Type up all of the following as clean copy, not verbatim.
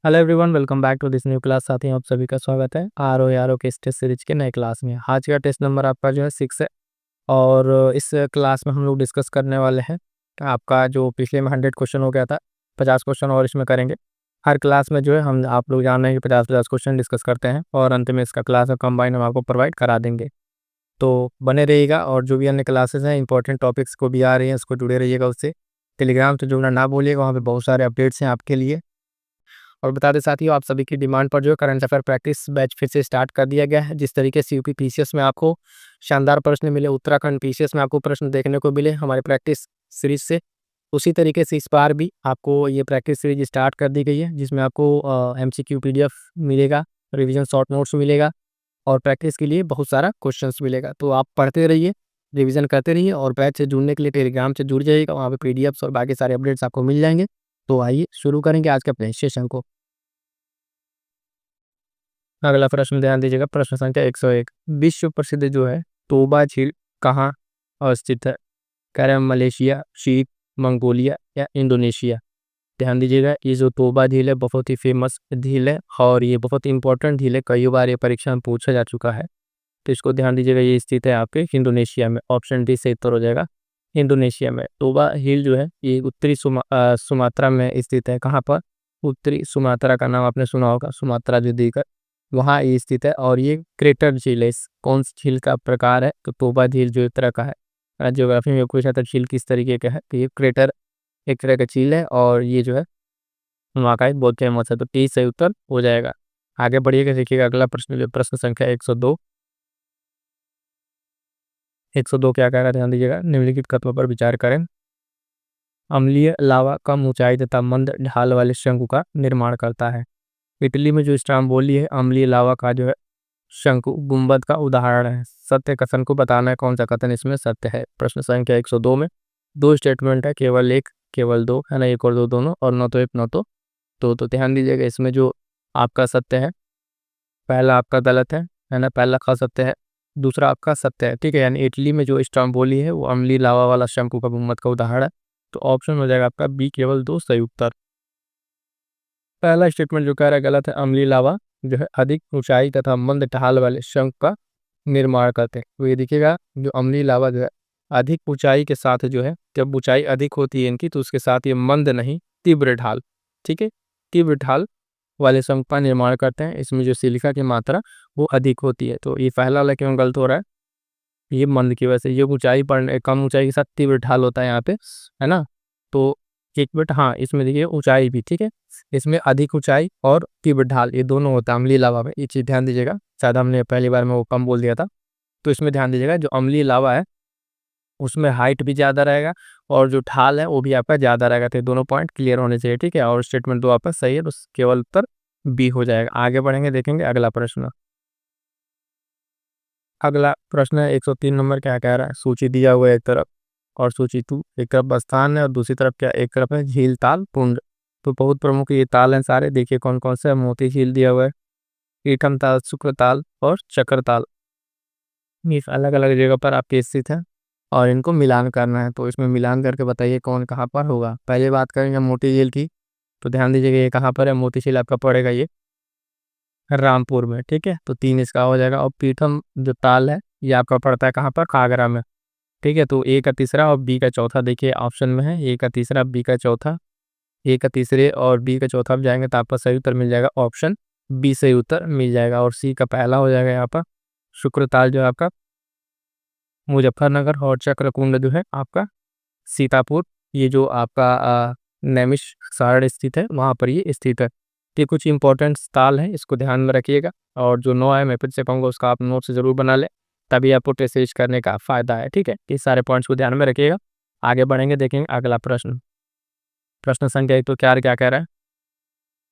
Hello everyone, welcome back to this new class. साथियों, आप सभी का स्वागत है आर ओ के इस टेस्ट सीरीज के नए क्लास में। आज का टेस्ट नंबर आपका जो है 6 है और इस क्लास में हम लोग डिस्कस करने वाले हैं आपका जो पिछले में 100 क्वेश्चन हो गया था, 50 क्वेश्चन और इसमें करेंगे। हर क्लास में जो है हम आप लोग जान रहे हैं कि 50-50 क्वेश्चन डिस्कस करते हैं और अंत में इसका क्लास का कंबाइन हम आपको प्रोवाइड करा देंगे। तो बने रहिएगा और जो भी अन्य क्लासेस हैं, इंपॉर्टेंट टॉपिक्स को भी आ रही हैं, उसको जुड़े रहिएगा उससे। टेलीग्राम से जुड़ना ना भूलिएगा, वहाँ पे बहुत सारे अपडेट्स हैं आपके लिए। और बता दें साथियों, आप सभी की डिमांड पर जो है करंट अफेयर प्रैक्टिस बैच फिर से स्टार्ट कर दिया गया है। जिस तरीके से यूपी पीसीएस में आपको शानदार प्रश्न मिले, उत्तराखंड पीसीएस में आपको प्रश्न देखने को मिले हमारे प्रैक्टिस सीरीज से, उसी तरीके से इस बार भी आपको ये प्रैक्टिस सीरीज स्टार्ट कर दी गई है, जिसमें आपको एमसीक्यू पीडीएफ मिलेगा, रिवीजन शॉर्ट नोट्स मिलेगा और प्रैक्टिस के लिए बहुत सारा क्वेश्चंस मिलेगा। तो आप पढ़ते रहिए, रिवीजन करते रहिए और बैच से जुड़ने के लिए टेलीग्राम से जुड़ जाइएगा, वहाँ पे पीडीएफ्स और बाकी सारे अपडेट्स आपको मिल जाएंगे। तो आइए शुरू करेंगे आज के अपने सेशन को। अगला प्रश्न ध्यान दीजिएगा, प्रश्न संख्या 101। विश्व प्रसिद्ध जो है तोबा झील कहाँ अवस्थित है? कह रहे हैं मलेशिया, चीन, मंगोलिया या इंडोनेशिया। ध्यान दीजिएगा, ये जो तोबा झील है बहुत ही फेमस झील है और ये बहुत इंपॉर्टेंट झील है, कई बार ये परीक्षा में पूछा जा चुका है। तो इसको ध्यान दीजिएगा, ये स्थित है आपके इंडोनेशिया में। ऑप्शन डी सही उत्तर हो जाएगा, इंडोनेशिया में। तोबा हिल जो है ये उत्तरी सुमात्रा में स्थित है। कहाँ पर? उत्तरी सुमात्रा का नाम आपने सुना होगा, सुमात्रा जो दीकर, वहाँ ये स्थित है और ये क्रेटर झील है। कौन सी झील का प्रकार है? तो तोबा झील जो एक तरह का है, ज्योग्राफी में पूछा था झील किस तरीके का है, तो ये क्रेटर एक तरह का झील है और ये जो है वहाँ का एक बहुत फेमस है। तो टी सही उत्तर हो जाएगा। आगे बढ़िएगा, देखिएगा अगला प्रश्न जो प्रश्न संख्या 102। 102 क्या कह रहा है? ध्यान दीजिएगा, निम्नलिखित तत्वों पर विचार करें। अम्लीय लावा कम ऊंचाई तथा मंद ढाल वाले शंकु का निर्माण करता है। इटली में जो स्ट्रोम्बोली है, अम्लीय लावा का जो है शंकु गुंबद का उदाहरण है। सत्य कथन को बताना है, कौन सा कथन इसमें सत्य है। प्रश्न संख्या 102 में दो स्टेटमेंट है, केवल एक केवल दो है ना, एक और दो दोनों, और न तो एक न तो दो। तो ध्यान दीजिएगा, इसमें जो आपका सत्य है, पहला आपका गलत है ना, पहला का सत्य है, दूसरा आपका सत्य है। ठीक है, यानी इटली में जो स्ट्रोम्बोली है वो अम्लीय लावा वाला शंकु का गुंबद का उदाहरण है। तो ऑप्शन हो जाएगा आपका बी, केवल दो सही उत्तर। पहला स्टेटमेंट जो कह रहा है गलत है, अम्लीय लावा जो है अधिक ऊंचाई तथा मंद ढाल वाले शंकु का निर्माण करते हैं। तो ये देखिएगा, जो अम्लीय लावा जो है अधिक ऊंचाई के साथ जो है, जब ऊंचाई अधिक होती है इनकी तो उसके साथ ये मंद नहीं, तीव्र ढाल, ठीक है, तीव्र ढाल वाले शंकु का निर्माण करते हैं। इसमें जो सिलिका की मात्रा वो अधिक होती है। तो ये पहला वाला क्यों गलत हो रहा है? ये मंद की वजह से, ये ऊंचाई पर कम ऊंचाई के साथ तीव्र ढाल होता है यहाँ पे, है ना। तो एक मिनट, हाँ इसमें देखिए ऊंचाई भी, ठीक है, इसमें अधिक ऊंचाई और तीव्र ढाल ये दोनों होता है अम्लीय लावा में। ये चीज़ ध्यान दीजिएगा, शायद हमने पहली बार में वो कम बोल दिया था। तो इसमें ध्यान दीजिएगा, जो अम्लीय लावा है उसमें हाइट भी ज़्यादा रहेगा और जो ढाल है वो भी आपका ज़्यादा रहेगा। तो दोनों पॉइंट क्लियर होने चाहिए, ठीक है। और स्टेटमेंट दो आपका सही है, तो केवल उत्तर बी हो जाएगा। आगे बढ़ेंगे, देखेंगे अगला प्रश्न। अगला प्रश्न है 103 नंबर, क्या कह रहा है? सूची दिया हुआ है एक तरफ और सूची टू, एक तरफ स्थान है और दूसरी तरफ क्या, एक तरफ है झील, ताल, पुंज। तो बहुत प्रमुख ये ताल हैं सारे, देखिए कौन कौन से। मोती झील दिया हुआ है, ईठम ताल, शुक्र ताल और चक्र ताल। ये अलग अलग जगह पर आपके स्थित है और इनको मिलान करना है। तो इसमें मिलान करके बताइए कौन कहाँ पर होगा। पहले बात करेंगे मोती झील की, तो ध्यान दीजिएगा ये कहाँ पर है। मोती झील आपका पड़ेगा ये रामपुर में, ठीक है। तो तीन इसका हो जाएगा। और पीठम जो ताल है ये आपका पड़ता है कहाँ पर? कागरा में, ठीक है। तो ए का तीसरा और बी का चौथा देखिए ऑप्शन में है, ए का तीसरा, बी का चौथा। ए का तीसरे और बी का चौथा आप जाएंगे तो आपका सही उत्तर मिल जाएगा, ऑप्शन बी सही उत्तर मिल जाएगा। और सी का पहला हो जाएगा यहाँ पर शुक्रताल जो है आपका मुजफ्फरनगर, और चक्रकुंड जो है आपका सीतापुर, ये जो आपका नैमिष सारण स्थित है वहाँ पर ये स्थित है। ये कुछ इंपॉर्टेंट ताल है, इसको ध्यान में रखिएगा। और जो नो है मैं फिर से कहूँगा उसका आप नोट से ज़रूर बना लें, तभी आपको टेस्ट सीरीज करने का फ़ायदा है, ठीक है। इस सारे पॉइंट्स को ध्यान में रखिएगा। आगे बढ़ेंगे, देखेंगे अगला प्रश्न। प्रश्न संख्या एक तो क्या कह रहा है?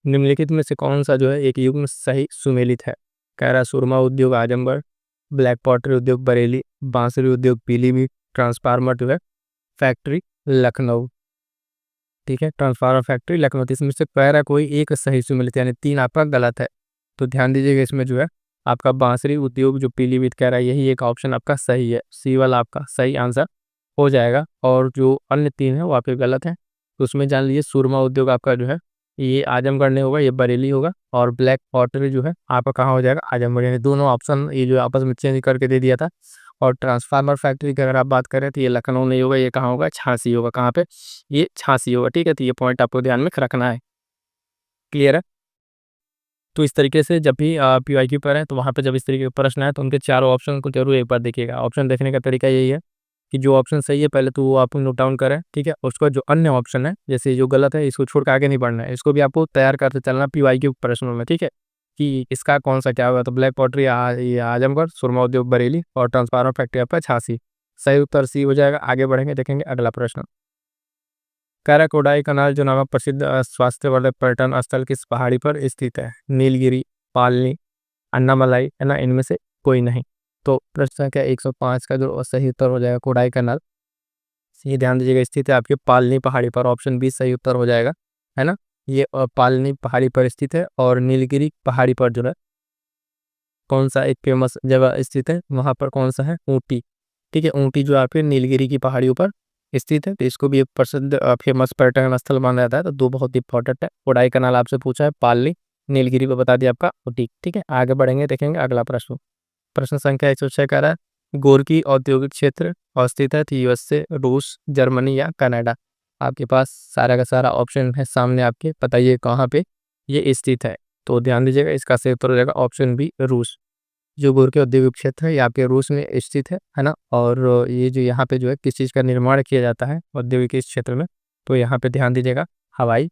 निम्नलिखित में से कौन सा जो है एक युग्म सही सुमेलित है? कह रहा है सुरमा उद्योग आजमगढ़, ब्लैक पॉटरी उद्योग बरेली, बांसुरी उद्योग पीलीभीत, ट्रांसफार्मर जो है फैक्ट्री लखनऊ, ठीक है, ट्रांसफार्मर फैक्ट्री लखनऊ। तो इसमें से कह रहा है कोई एक सही सुमेलित, यानी तीन आपका गलत है। तो ध्यान दीजिएगा, इसमें जो है आपका बांसुरी उद्योग जो पीलीभीत कह रहा है यही एक ऑप्शन आपका सही है, सी वाला आपका सही आंसर हो जाएगा। और जो अन्य तीन है वो आपके गलत हैं। तो उसमें जान लीजिए सुरमा उद्योग आपका जो है ये आजमगढ़ नहीं होगा, ये बरेली होगा। और ब्लैक पॉटरी जो है आपका कहाँ हो जाएगा, आजमगढ़। यानी दोनों ऑप्शन ये जो आपस में चेंज करके दे दिया था। और ट्रांसफार्मर फैक्ट्री की अगर आप बात करें तो ये लखनऊ नहीं होगा, ये कहाँ होगा, झांसी होगा। कहाँ पे, ये झांसी होगा। ठीक है, तो ये पॉइंट आपको ध्यान में रखना है। क्लियर है। तो इस तरीके से जब भी पीवाईक्यू पर है तो वहाँ पे जब इस तरीके का प्रश्न आए तो उनके चारों ऑप्शन को जरूर एक बार देखिएगा। ऑप्शन देखने का तरीका यही है कि जो ऑप्शन सही है पहले तो वो आप नोट डाउन करें। ठीक है, उसके बाद जो अन्य ऑप्शन है जैसे जो गलत है इसको छोड़ के आगे नहीं बढ़ना है, इसको भी आपको तैयार करते चलना पीवाईक्यू प्रश्नों में। ठीक है, कि इसका कौन सा क्या होगा। तो ब्लैक पॉटरी ये आजमगढ़, सुरमा उद्योग बरेली और ट्रांसफार्मर फैक्ट्री आपका झांसी। सही उत्तर सी हो जाएगा। आगे बढ़ेंगे, देखेंगे अगला प्रश्न। कैराकोडाई कनाल जो नामक प्रसिद्ध स्वास्थ्यवर्धक पर्यटन स्थल किस पहाड़ी पर स्थित है। नीलगिरी, पालनी, अन्नामलाई है ना, इनमें से कोई नहीं। तो प्रश्न संख्या 105 का जो सही उत्तर हो जाएगा कोडाई कनाल। ये ध्यान दीजिएगा, स्थित है आपके पालनी पहाड़ी पर। ऑप्शन बी सही उत्तर हो जाएगा, है ना। ये पालनी पहाड़ी पर स्थित है। और नीलगिरी पहाड़ी पर जो है कौन सा एक फेमस जगह स्थित है, वहां पर कौन सा है, ऊटी। ठीक है, ऊटी जो आपके नीलगिरी की पहाड़ियों पर स्थित है। तो इसको भी एक प्रसिद्ध फेमस पर्यटन स्थल माना जाता है। तो दो बहुत इंपॉर्टेंट है। कोडाई कनाल आपसे पूछा है, पालनी, नीलगिरी को बता दिया आपका ऊटी। ठीक है, आगे बढ़ेंगे, देखेंगे अगला प्रश्न। प्रश्न संख्या 106 कह रहा है गोरकी औद्योगिक क्षेत्र अवस्थित है यूएसए, रूस, जर्मनी या कनाडा। आपके पास सारा का सारा ऑप्शन है सामने आपके, बताइए कहाँ पे ये स्थित है। तो ध्यान दीजिएगा, इसका सही उत्तर हो जाएगा ऑप्शन बी रूस। जो गोरकी औद्योगिक क्षेत्र है ये आपके रूस में स्थित है ना। और ये जो यहाँ पे जो है किस चीज़ का निर्माण किया जाता है औद्योगिक इस क्षेत्र में, तो यहाँ पे ध्यान दीजिएगा हवाई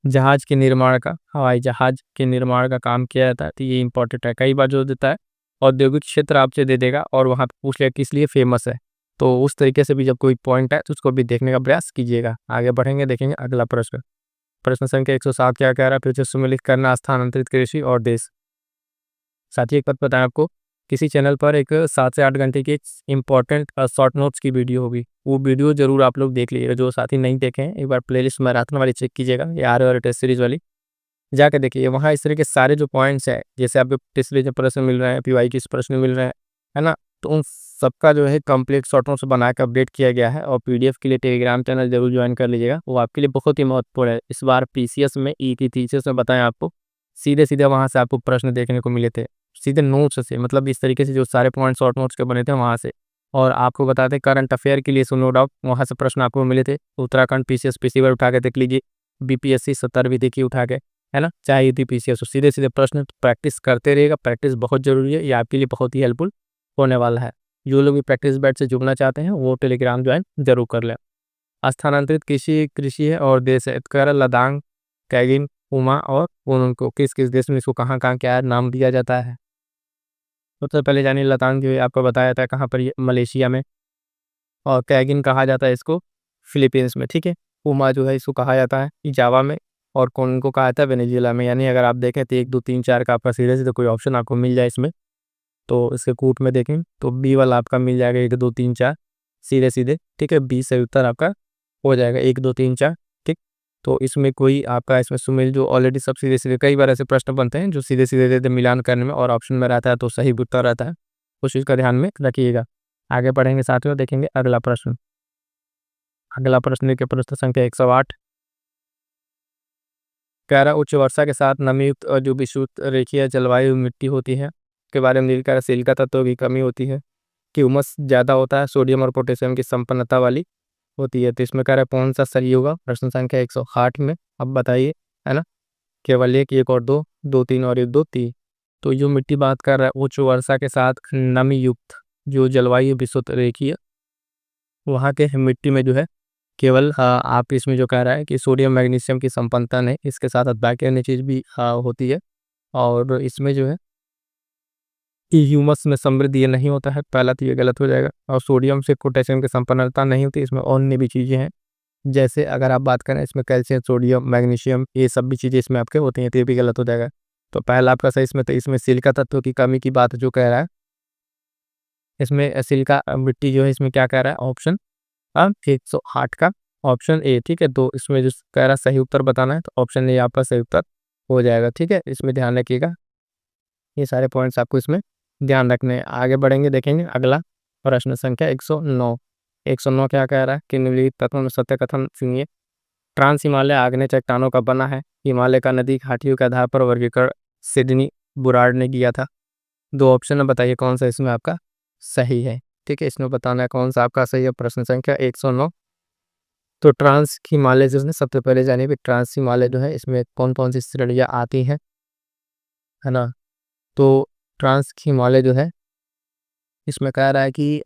जहाज के निर्माण का, हवाई जहाज के निर्माण का काम किया जाता है। तो ये इंपॉर्टेंट है, कई बार जो देता है औद्योगिक क्षेत्र आपसे दे देगा और वहाँ पे पूछ लिया किस लिए फेमस है। तो उस तरीके से भी जब कोई पॉइंट है तो उसको भी देखने का प्रयास कीजिएगा। आगे बढ़ेंगे, देखेंगे अगला प्रश्न। प्रश्न संख्या 107 क्या कह रहा है, फ्यूचर सुमेलित करना स्थानांतरित कृषि और देश। साथ ही एक बात बताएं आपको, किसी चैनल पर एक 7 से 8 घंटे की एक इम्पॉर्टेंट शॉर्ट नोट्स की वीडियो होगी, वो वीडियो जरूर आप लोग देख लीजिएगा। जो साथी नहीं देखे हैं एक बार प्लेलिस्ट मैराथन वाली चेक कीजिएगा, ये आर टेस्ट सीरीज वाली जाके देखिए। वहाँ इस तरह के सारे जो पॉइंट्स हैं, जैसे आपको टेस्ट सीरीज में प्रश्न मिल रहे हैं, पीवाई के प्रश्न मिल रहे हैं, है ना, तो उन सबका जो है कंप्लीट शॉर्ट नोट्स बना के अपडेट किया गया है। और पीडीएफ के लिए टेलीग्राम चैनल जरूर ज्वाइन कर लीजिएगा, वो आपके लिए बहुत ही महत्वपूर्ण है। इस बार पीसीएस में ईटी थीसिस में बताएं आपको सीधे सीधे वहाँ से आपको प्रश्न देखने को मिले थे, सीधे नोट्स से, मतलब इस तरीके से जो सारे पॉइंट शॉर्ट नोट्स के बने थे वहाँ से। और आपको बताते करंट अफेयर के लिए नो डाउट वहाँ से प्रश्न आपको मिले थे। उत्तराखंड पीसीएस पिछली बार उठा के देख लीजिए, बीपीएससी 70 भी देखिए उठा के, है ना, चाहे यूपी पीसीएस हो, सीधे सीधे प्रश्न। प्रैक्टिस करते रहिएगा, प्रैक्टिस बहुत जरूरी है, ये आपके लिए बहुत ही हेल्पफुल होने वाला है। जो लोग भी प्रैक्टिस बैच से जुड़ना चाहते हैं वो टेलीग्राम ज्वाइन जरूर कर लें। स्थानांतरित कृषि कृषि है और देश है, तो लद्दाख, कैगिन, उमा और उनको किस किस देश में इसको कहाँ कहाँ क्या नाम दिया जाता है। सबसे पहले जानिए लद्दाख जो है आपको बताया जाता है कहाँ पर, ये मलेशिया में। और कैगिन कहा जाता है इसको फिलीपींस में। ठीक है, उमा जो है इसको कहा जाता है जावा में। और कौन को कहा जाता है, वेनेजुएला में। यानी अगर आप देखें तो 1 2 3 4 का आपका सीधे सीधे कोई ऑप्शन आपको मिल जाए इसमें, तो इसके कूट में देखें तो बी वाला आपका मिल जाएगा 1 2 3 4 सीधे सीधे। ठीक है, बी से उत्तर आपका हो जाएगा 1 2 3 4। ठीक, तो इसमें कोई आपका इसमें सुमेल जो ऑलरेडी सब सीधे सीधे, कई बार ऐसे प्रश्न बनते हैं जो सीधे सीधे देते मिलान करने में और ऑप्शन में रहता है तो सही उत्तर रहता है, उस चीज़ का ध्यान में रखिएगा। आगे बढ़ेंगे साथियों, देखेंगे अगला प्रश्न। अगला प्रश्न देखिए, प्रश्न संख्या 108 कह रहा उच्च वर्षा के साथ नमीयुक्त और जो विषुवत रेखीय जलवायु मिट्टी होती है के बारे में कह रहा सिलिका तत्वों की कमी होती है, कि हुमस ज़्यादा होता है, सोडियम और पोटेशियम की संपन्नता वाली होती है। तो इसमें कह रहा है कौन सा सही होगा, प्रश्न संख्या 108 में। अब बताइए, है ना, केवल एक और दो, 2 3 और 1 2 3। तो जो मिट्टी बात कर रहा है उच्च वर्षा के साथ नमी युक्त जो जलवायु विषुवत रेखीय, वहाँ के मिट्टी में जो है केवल आप इसमें जो कह रहा है कि सोडियम मैग्नीशियम की संपन्नता नहीं, इसके साथ बाकी अन्य चीज़ भी होती है। और इसमें जो है कि ह्यूमस में समृद्धि ये नहीं होता है, पहला तो ये गलत हो जाएगा। और सोडियम से पोटेशियम की संपन्नता नहीं होती, इसमें और अन्य भी चीज़ें हैं। जैसे अगर आप बात करें इसमें कैल्शियम, सोडियम, मैग्नीशियम, ये सब भी चीज़ें इसमें आपके होती हैं, तो ये भी गलत हो जाएगा। तो पहला आपका सही इसमें, तो इसमें सिलिका तत्व की कमी की बात जो कह रहा है, इसमें सिलिका मिट्टी जो है इसमें क्या कह रहा है, ऑप्शन 108 का ऑप्शन ए। ठीक है, तो इसमें जो कह रहा है सही उत्तर बताना है तो ऑप्शन ए आपका सही उत्तर हो जाएगा। ठीक है, इसमें ध्यान रखिएगा, ये सारे पॉइंट्स आपको इसमें ध्यान रखने हैं। आगे बढ़ेंगे, देखेंगे अगला प्रश्न संख्या 109। 109 क्या कह रहा है कि निम्नलिखित तत्वों में सत्य कथन सुनिए। ट्रांस हिमालय आग्नेय चट्टानों का बना है। हिमालय का नदी घाटियों के आधार पर वर्गीकरण सिडनी बुराड़ ने किया था। दो ऑप्शन है, बताइए कौन सा इसमें आपका सही है। ठीक है, इसमें बताना है कौन सा आपका सही है। प्रश्न संख्या 109। तो ट्रांस हिमालय जो है सबसे पहले जानिए कि ट्रांस हिमालय जो है इसमें कौन कौन सी श्रेणियाँ आती हैं, है ना। तो ट्रांस हिमालय जो है इसमें कह रहा है कि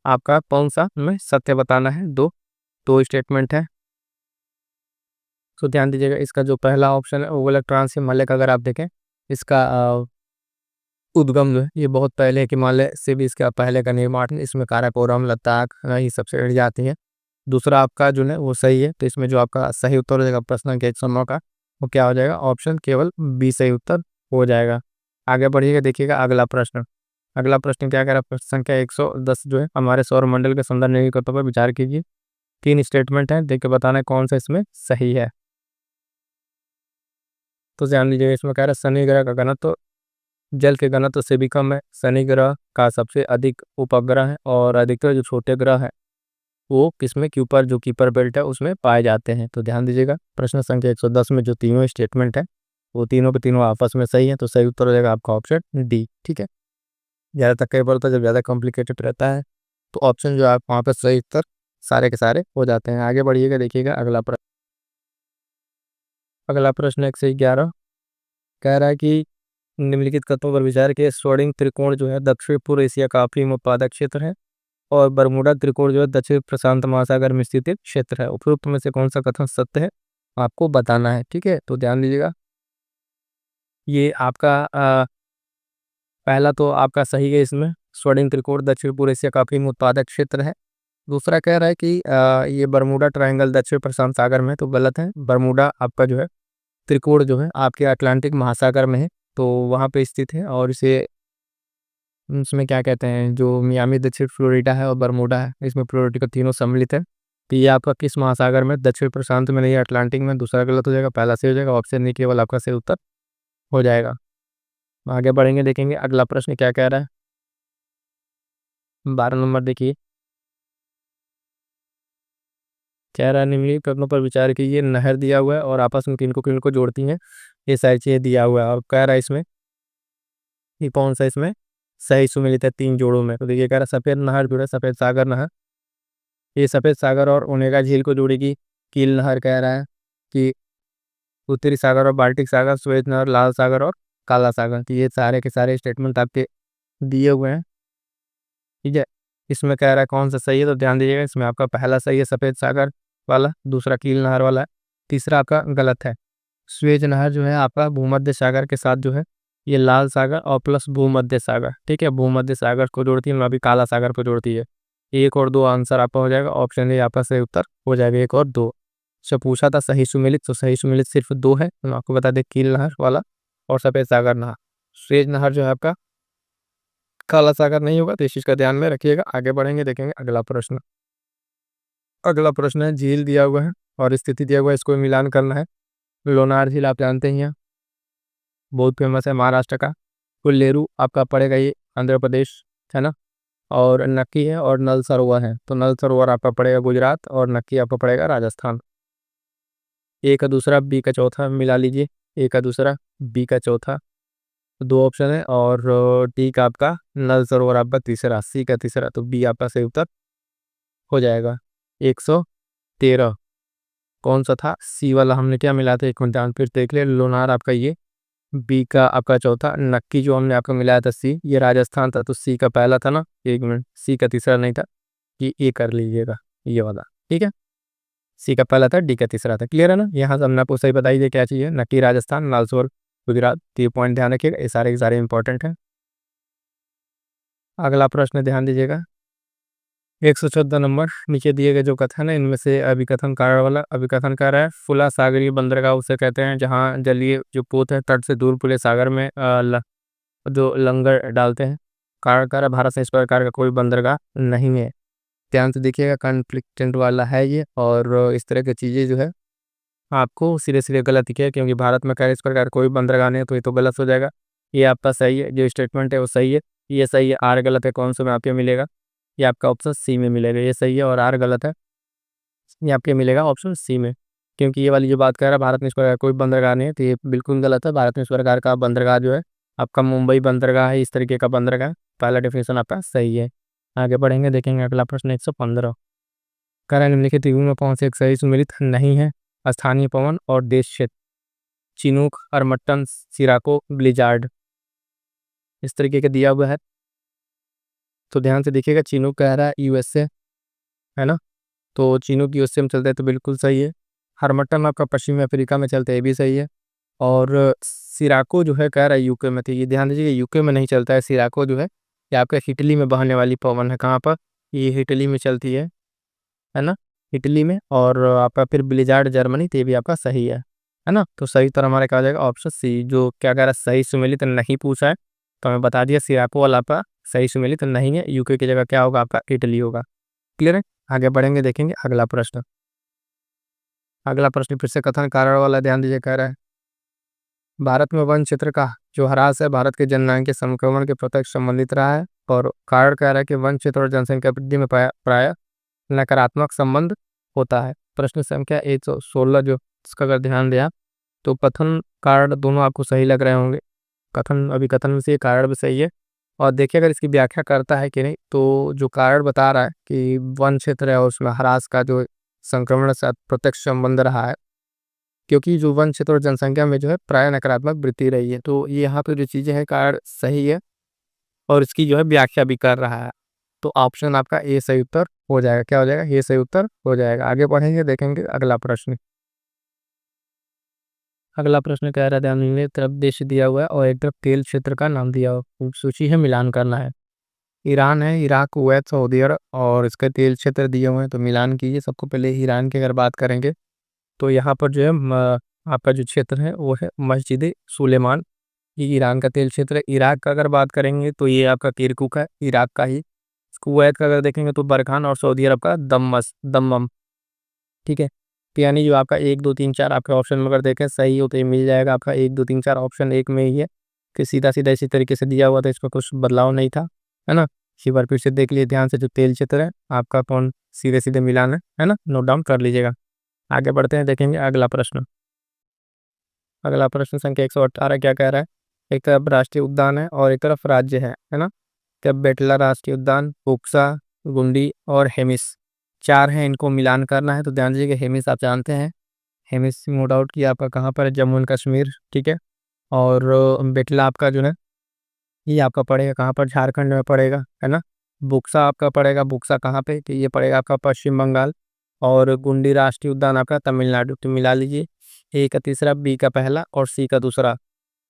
आपका कौन सा में सत्य बताना है। दो दो स्टेटमेंट है, तो ध्यान दीजिएगा। इसका जो पहला ऑप्शन है वो वाला ट्रांस हिमालय का अगर आप देखें, इसका उद्गम जो है ये बहुत पहले हिमालय से भी इसका पहले का निर्माण है। इसमें काराकोरम, लद्दाख ये सब श्रेणियाँ आती हैं। दूसरा आपका जो है वो सही है, तो इसमें जो आपका सही उत्तर हो जाएगा प्रश्न संख्या 109 का, वो क्या हो जाएगा, ऑप्शन केवल बी सही उत्तर हो जाएगा। आगे बढ़िएगा, देखिएगा अगला प्रश्न। अगला प्रश्न क्या कह रहा है, प्रश्न संख्या 110 जो है, हमारे सौर मंडल के सुंदर निर्गतों पर विचार कीजिए। तीन स्टेटमेंट है, देख के बताना है कौन सा इसमें सही है। तो ध्यान दीजिएगा, इसमें कह रहा है शनि ग्रह का घनत्व जल के घनत्व से भी कम है। शनि ग्रह का सबसे अधिक उपग्रह है और अधिकतर जो छोटे ग्रह है वो किसमें, क्यूपर जो कीपर बेल्ट है उसमें पाए जाते हैं। तो ध्यान दीजिएगा, प्रश्न संख्या 110 में जो तीनों स्टेटमेंट है वो तीनों के तीनों आपस में सही है, तो सही उत्तर हो जाएगा आपका ऑप्शन डी। ठीक है, ज़्यादातर कई बार होता है जब ज़्यादा कॉम्प्लिकेटेड रहता है तो ऑप्शन जो है आप वहाँ पर सही उत्तर सारे के सारे हो जाते हैं। आगे बढ़िएगा, देखिएगा अगला प्रश्न। अगला प्रश्न 111 कह रहा है कि निम्नलिखित तत्वों पर विचार किए। स्वर्णिम त्रिकोण जो है दक्षिण पूर्व एशिया का अफीम उत्पादक क्षेत्र है और बरमूडा त्रिकोण जो है दक्षिण प्रशांत महासागर में स्थित एक क्षेत्र है। उपरोक्त में से कौन सा कथन सत्य है आपको बताना है। ठीक है, तो ध्यान दीजिएगा, ये आपका पहला तो आपका सही है। इसमें स्वर्णिम त्रिकोण दक्षिण पूर्व एशिया का अफीम उत्पादक क्षेत्र है। दूसरा कह रहा है कि ये बरमूडा ट्रायंगल दक्षिण प्रशांत सागर में है, तो गलत है। बरमूडा आपका जो है त्रिकोण जो है आपके अटलांटिक महासागर में है, तो वहाँ पे स्थित है। और इसे उसमें क्या कहते हैं, जो मियामी दक्षिण फ्लोरिडा है और बरमूडा है, इसमें फ्लोरिडा तीनों सम्मिलित है। तो ये आपका किस महासागर में, दक्षिण प्रशांत में नहीं है, अटलांटिक में। दूसरा गलत हो जाएगा, पहला सही हो जाएगा। ऑप्शन नहीं, केवल आपका सही उत्तर हो जाएगा। आगे बढ़ेंगे, देखेंगे अगला प्रश्न क्या कह रहा है। 12 नंबर देखिए, कह रहा है निम्नलिखित कथनों पर विचार कीजिए। नहर दिया हुआ है और आपस में किनको किनको जोड़ती हैं, ये सारी चीजें दिया हुआ है। और कह रहा है इसमें ये कौन सा इसमें सही सुमेलित है तीन जोड़ों में। तो देखिए, कह रहा है सफेद नहर जो है, सफेद सागर नहर, ये सफेद सागर और ओनेगा झील को जोड़ेगी। कील नहर कह रहा है कि उत्तरी सागर और बाल्टिक सागर, श्वेत नहर, लाल सागर और काला सागर। तो ये सारे के सारे स्टेटमेंट आपके दिए हुए हैं। ठीक है, इसमें कह रहा है कौन सा सही है, तो ध्यान दीजिएगा, इसमें आपका पहला सही है सफेद सागर वाला, दूसरा कील नहर वाला है, तीसरा आपका गलत है। स्वेज नहर जो है आपका भूमध्य सागर के साथ जो है ये लाल सागर और प्लस भूमध्य सागर, ठीक है, भूमध्य सागर को जोड़ती है, अभी काला सागर को जोड़ती है। एक और दो आंसर आपका हो जाएगा, ऑप्शन ए आपका सही उत्तर हो जाएगा, एक और दो। से पूछा था सही सुमेलित, तो सही सुमेलित सिर्फ दो है, तो मैं आपको बता दें, कील नहर वाला और सफेद सागर नहर। स्वेज नहर जो है आपका काला सागर नहीं होगा, तो इस चीज का ध्यान में रखिएगा। आगे बढ़ेंगे, देखेंगे अगला प्रश्न। अगला प्रश्न है, झील दिया हुआ है और स्थिति दिया हुआ है, इसको मिलान करना है। लोनार झील आप जानते ही हैं, बहुत फेमस है महाराष्ट्र का। कोल्लेरू आपका पड़ेगा ये आंध्र प्रदेश, है ना। और नक्की है और नल सरोवर है, तो नल सरोवर आपका पड़ेगा गुजरात और नक्की आपका पड़ेगा राजस्थान। ए का दूसरा बी का चौथा मिला लीजिए, ए का दूसरा बी का चौथा, दो ऑप्शन है। और डी का आपका नल सरोवर आपका तीसरा, सी का तीसरा, तो बी आपका सही उत्तर हो जाएगा। 113 कौन सा था, सी वाला हमने क्या मिला था, एक मिनट फिर देख ले। लोनार आपका ये बी का आपका चौथा, नक्की जो हमने आपको मिलाया था सी, ये राजस्थान था, तो सी का पहला था ना, एक मिनट, सी का तीसरा नहीं था, ये कर लीजिएगा ये वाला। ठीक है, सी का पहला था, डी का तीसरा था। क्लियर है ना, यहाँ से हमने आपको सही बताई दे क्या चाहिए, नक्की राजस्थान, लालसोर गुजरात। तो ये पॉइंट ध्यान रखिएगा, ये सारे के सारे इंपॉर्टेंट है। अगला प्रश्न ध्यान दीजिएगा, 114 नंबर, नीचे दिए गए जो कथन है इनमें से अभिकथन कारण वाला अभिकथन कर रहा है। फुला सागरीय बंदरगाह उसे कहते हैं जहाँ जलीय जो पोत है तट से दूर खुले सागर में जो लंगर डालते हैं। कारण कर भारत से इस प्रकार का कोई बंदरगाह नहीं है। ध्यान से देखिएगा, कॉन्फ्लिक्टेंट वाला है ये, और इस तरह की चीज़ें जो है आपको सिरे सिरे गलत दिखे है, क्योंकि भारत में कह इस प्रकार कोई बंदरगाह नहीं है, तो ये तो गलत हो जाएगा। ये आपका सही है, जो स्टेटमेंट है वो सही है, ये सही है। आर गलत है, कौन सा में आपको मिलेगा, ये आपका ऑप्शन सी में मिलेगा, ये सही है और आर गलत है, ये आपके मिलेगा ऑप्शन सी में। क्योंकि ये वाली जो बात कर रहा है भारत में इस प्रकार कोई बंदरगाह नहीं है, तो ये बिल्कुल गलत है। भारत में इस प्रकार का बंदरगाह जो है आपका मुंबई बंदरगाह है, इस तरीके का बंदरगाह। पहला डेफिनेशन आपका सही है। आगे बढ़ेंगे, देखेंगे अगला प्रश्न 115। कह रहा है निम्नलिखित युगों में कौन से एक सही सुमेलित नहीं है? स्थानीय पवन और देश क्षेत्र, चिनूक, अरमट्टन, सिराको, ब्लिजार्ड, इस तरीके का दिया हुआ है। तो ध्यान से देखिएगा, चिनूक कह रहा है यूएसए, है ना, तो चिनूक यूएसए में चलता है तो बिल्कुल सही है। हरमट्टन आपका पश्चिमी अफ्रीका में चलता है, ये भी सही है। और सिराको जो है कह रहा है यूके में, तो ये ध्यान दीजिए यूके में नहीं चलता है। सिराको जो है ये आपका इटली में बहने वाली पवन है। कहाँ पर? ये इटली में चलती है ना, इटली में। और आपका फिर ब्लिजार्ड जर्मनी, तो ये भी आपका सही है ना। तो सही उत्तर हमारे क्या हो जाएगा? Option C. जो क्या कह रहा है सही सुमेलित नहीं पूछा है, तो हमें बता दिया सिराको वाला आपका सही सुमेलित नहीं है। यूके की जगह क्या होगा? आपका इटली होगा। क्लियर है? आगे बढ़ेंगे, देखेंगे अगला प्रश्न। अगला प्रश्न फिर से कथन कारण वाला, ध्यान दीजिए। कह रहा है भारत में वन क्षेत्र का जो ह्रास है भारत के जनसंख्या के संक्रमण के प्रत्यक्ष संबंधित रहा है। और कारण कह रहा है कि वन क्षेत्र और जनसंख्या वृद्धि में प्राय नकारात्मक संबंध होता है। प्रश्न संख्या 116 जो इसका अगर ध्यान दिया तो कथन कारण दोनों आपको सही लग रहे होंगे। कथन अभी कथन में से ये कारण भी सही है। और देखिए अगर इसकी व्याख्या करता है कि नहीं, तो जो कारण बता रहा है कि वन क्षेत्र है और उसमें ह्रास का जो संक्रमण से प्रत्यक्ष संबंध रहा है, क्योंकि जो वन क्षेत्र और जनसंख्या में जो है प्राय नकारात्मक वृद्धि रही है। तो ये यहाँ पे जो चीज़ें हैं कारण सही है और इसकी जो है व्याख्या भी कर रहा है। तो ऑप्शन आपका ए सही उत्तर हो जाएगा। क्या हो जाएगा? ये सही उत्तर हो जाएगा। आगे बढ़ेंगे, देखेंगे अगला प्रश्न। अगला प्रश्न कह रहा है ध्यान दीजिए, तरफ देश दिया हुआ है और एक तरफ तेल क्षेत्र का नाम दिया हुआ, सूची है, मिलान करना है। ईरान है, इराक, कुवैत, सऊदी अरब, और इसके तेल क्षेत्र दिए हुए हैं, तो मिलान कीजिए। सबको पहले ईरान की अगर बात करेंगे तो यहाँ पर जो है आपका जो क्षेत्र है वो है मस्जिद सुलेमान, ये ईरान का तेल क्षेत्र है। इराक का अगर बात करेंगे तो ये आपका किरकुक है, इराक का ही। कुवैत का अगर देखेंगे तो बरखान, और सऊदी अरब का दम्मम। ठीक है, तो यानी जो आपका 1 2 3 4 आपके ऑप्शन में अगर देखें सही हो तो ये मिल जाएगा आपका 1 2 3 4 ऑप्शन एक में ही है कि सीधा सीधा इसी तरीके से दिया हुआ था, इसमें कुछ बदलाव नहीं था, है ना। इसी बार फिर से देख लीजिए ध्यान से, जो तेल क्षेत्र है आपका कौन सीधे सीधे मिलान है ना, नोट डाउन कर लीजिएगा। आगे बढ़ते हैं, देखेंगे अगला प्रश्न। अगला प्रश्न संख्या 118 क्या कह रहा है? एक तरफ राष्ट्रीय उद्यान है और एक तरफ राज्य है ना। क्या बेटला राष्ट्रीय उद्यान, बुक्सा, गुंडी और हेमिस, चार हैं, इनको मिलान करना है। तो ध्यान दीजिए कि हेमिस आप जानते हैं, हेमिस नो डाउट कि आपका कहाँ पर है? जम्मू एंड कश्मीर। ठीक है, और बेटला आपका जो है ये आपका पड़ेगा कहाँ पर? झारखंड में पड़ेगा, है ना। बुक्सा आपका पड़ेगा, बुक्सा कहाँ पे? तो ये पड़ेगा आपका पश्चिम बंगाल। और गुंडी राष्ट्रीय उद्यान आपका तमिलनाडु। तो मिला लीजिए, ए का तीसरा, बी का पहला और सी का दूसरा।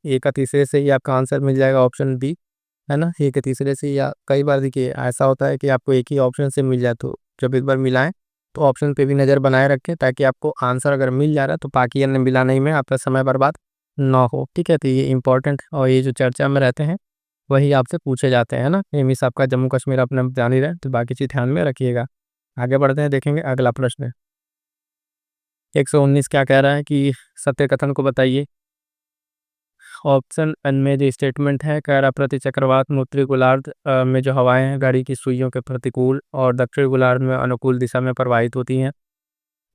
ए का तीसरे से ही आपका आंसर मिल जाएगा ऑप्शन बी, है ना। ए के तीसरे से, या कई बार देखिए ऐसा होता है कि आपको एक ही ऑप्शन से मिल जाए, तो जब एक बार मिलाएं तो ऑप्शन पे भी नज़र बनाए रखें, ताकि आपको आंसर अगर मिल जा रहा है तो बाकी अन्य मिलाने में आपका समय बर्बाद ना हो। ठीक है, तो ये इंपॉर्टेंट और ये जो चर्चा में रहते हैं वही आपसे पूछे जाते हैं, है ना। एमएस आपका जम्मू कश्मीर अपने जान ही रहे, तो बाकी चीज़ ध्यान में रखिएगा। आगे बढ़ते हैं, देखेंगे अगला प्रश्न। 119 क्या कह रहा है कि सत्य कथन को बताइए। ऑप्शन एन में जो स्टेटमेंट है कह रहा प्रति चक्रवात में उत्तरी गोलार्ध में जो हवाएं हैं घड़ी की सुइयों के प्रतिकूल और दक्षिणी गोलार्ध में अनुकूल दिशा में प्रवाहित होती हैं।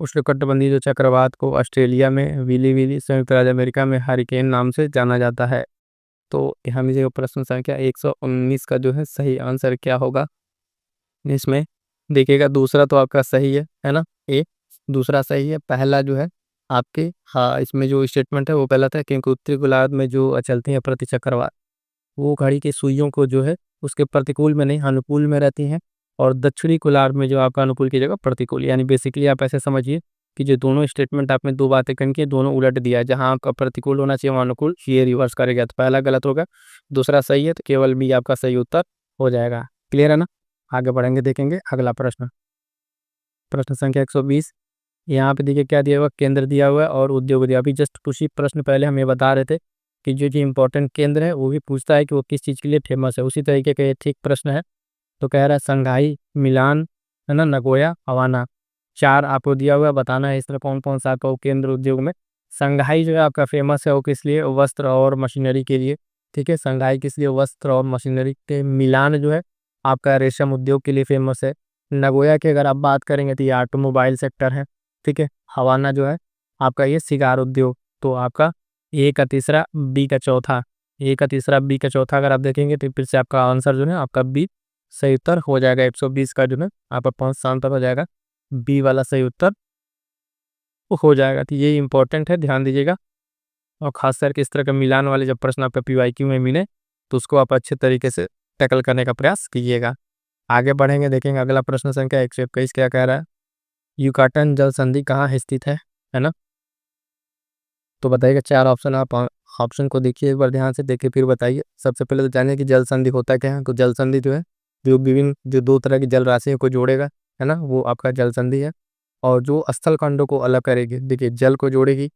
उष्णकटिबंधीय जो चक्रवात को ऑस्ट्रेलिया में विली विली, संयुक्त राज्य अमेरिका में हरिकेन नाम से जाना जाता है। तो यहाँ मुझे प्रश्न संख्या 119 का जो है सही आंसर क्या होगा इसमें? देखिएगा दूसरा तो आपका सही है ना, ए दूसरा सही है। पहला जो है आपके, हाँ, इसमें जो स्टेटमेंट है वो गलत है, क्योंकि उत्तरी गोलार्ध में जो चलती हैं प्रति चक्रवात वो घड़ी की सुइयों को जो है उसके प्रतिकूल में नहीं अनुकूल में रहती हैं। और दक्षिणी गोलार्ध में जो आपका अनुकूल की जगह प्रतिकूल, यानी बेसिकली आप ऐसे समझिए कि जो दोनों स्टेटमेंट आपने दो बातें करके दोनों उलट दिया है। जहाँ आपका प्रतिकूल होना चाहिए वहाँ अनुकूल, ये रिवर्स करेगा, तो पहला गलत होगा, दूसरा सही है, तो केवल बी आपका सही उत्तर हो जाएगा। क्लियर है ना। आगे बढ़ेंगे, देखेंगे अगला प्रश्न। प्रश्न संख्या 120, यहाँ पे देखिए क्या दिया हुआ, केंद्र दिया हुआ है और उद्योग दिया। अभी जस्ट कुछ ही प्रश्न पहले हम ये बता रहे थे कि जो जो इम्पोर्टेंट केंद्र है वो भी पूछता है कि वो किस चीज़ के लिए फेमस है। उसी तरीके का ये ठीक प्रश्न है। तो कह रहा है संघाई, मिलान, है ना, नगोया, हवाना, चार आपको दिया हुआ है, बताना है इसमें कौन कौन सा आपका वो केंद्र उद्योग में। संघाई जो है आपका फेमस है वो किस लिए? वस्त्र और मशीनरी के लिए। ठीक है, संघाई किस लिए? वस्त्र और मशीनरी के। मिलान जो है आपका रेशम उद्योग के लिए फेमस है। नगोया की अगर आप बात करेंगे तो ये ऑटोमोबाइल सेक्टर है। ठीक है, हवाना जो है आपका ये सिगार उद्योग। तो आपका ए का तीसरा, बी का चौथा, ए का तीसरा, बी का चौथा अगर आप देखेंगे तो फिर से आपका आंसर जो है आपका बी सही उत्तर हो जाएगा। 120 का जो है आपका 5 आंसर हो जाएगा, बी वाला सही उत्तर हो जाएगा। तो ये इंपॉर्टेंट है, ध्यान दीजिएगा। और खास करके इस तरह का मिलान वाले जब प्रश्न आपका पीवाईक्यू में मिले तो उसको आप अच्छे तरीके से टैकल करने का प्रयास कीजिएगा। आगे बढ़ेंगे, देखेंगे अगला प्रश्न संख्या 121 क्या कह रहा है। युकाटन जल संधि कहाँ स्थित है ना। तो बताइएगा, 4 ऑप्शन, आप ऑप्शन को देखिए, एक बार ध्यान से देखिए फिर बताइए। सबसे पहले तो जानिए कि जल संधि होता क्या है। तो जल संधि जो है जो विभिन्न जो दो तरह की जल राशियों को जोड़ेगा, है ना, वो आपका जल संधि है। और जो स्थल खंडों को अलग करेगी, देखिए जल को जोड़ेगी,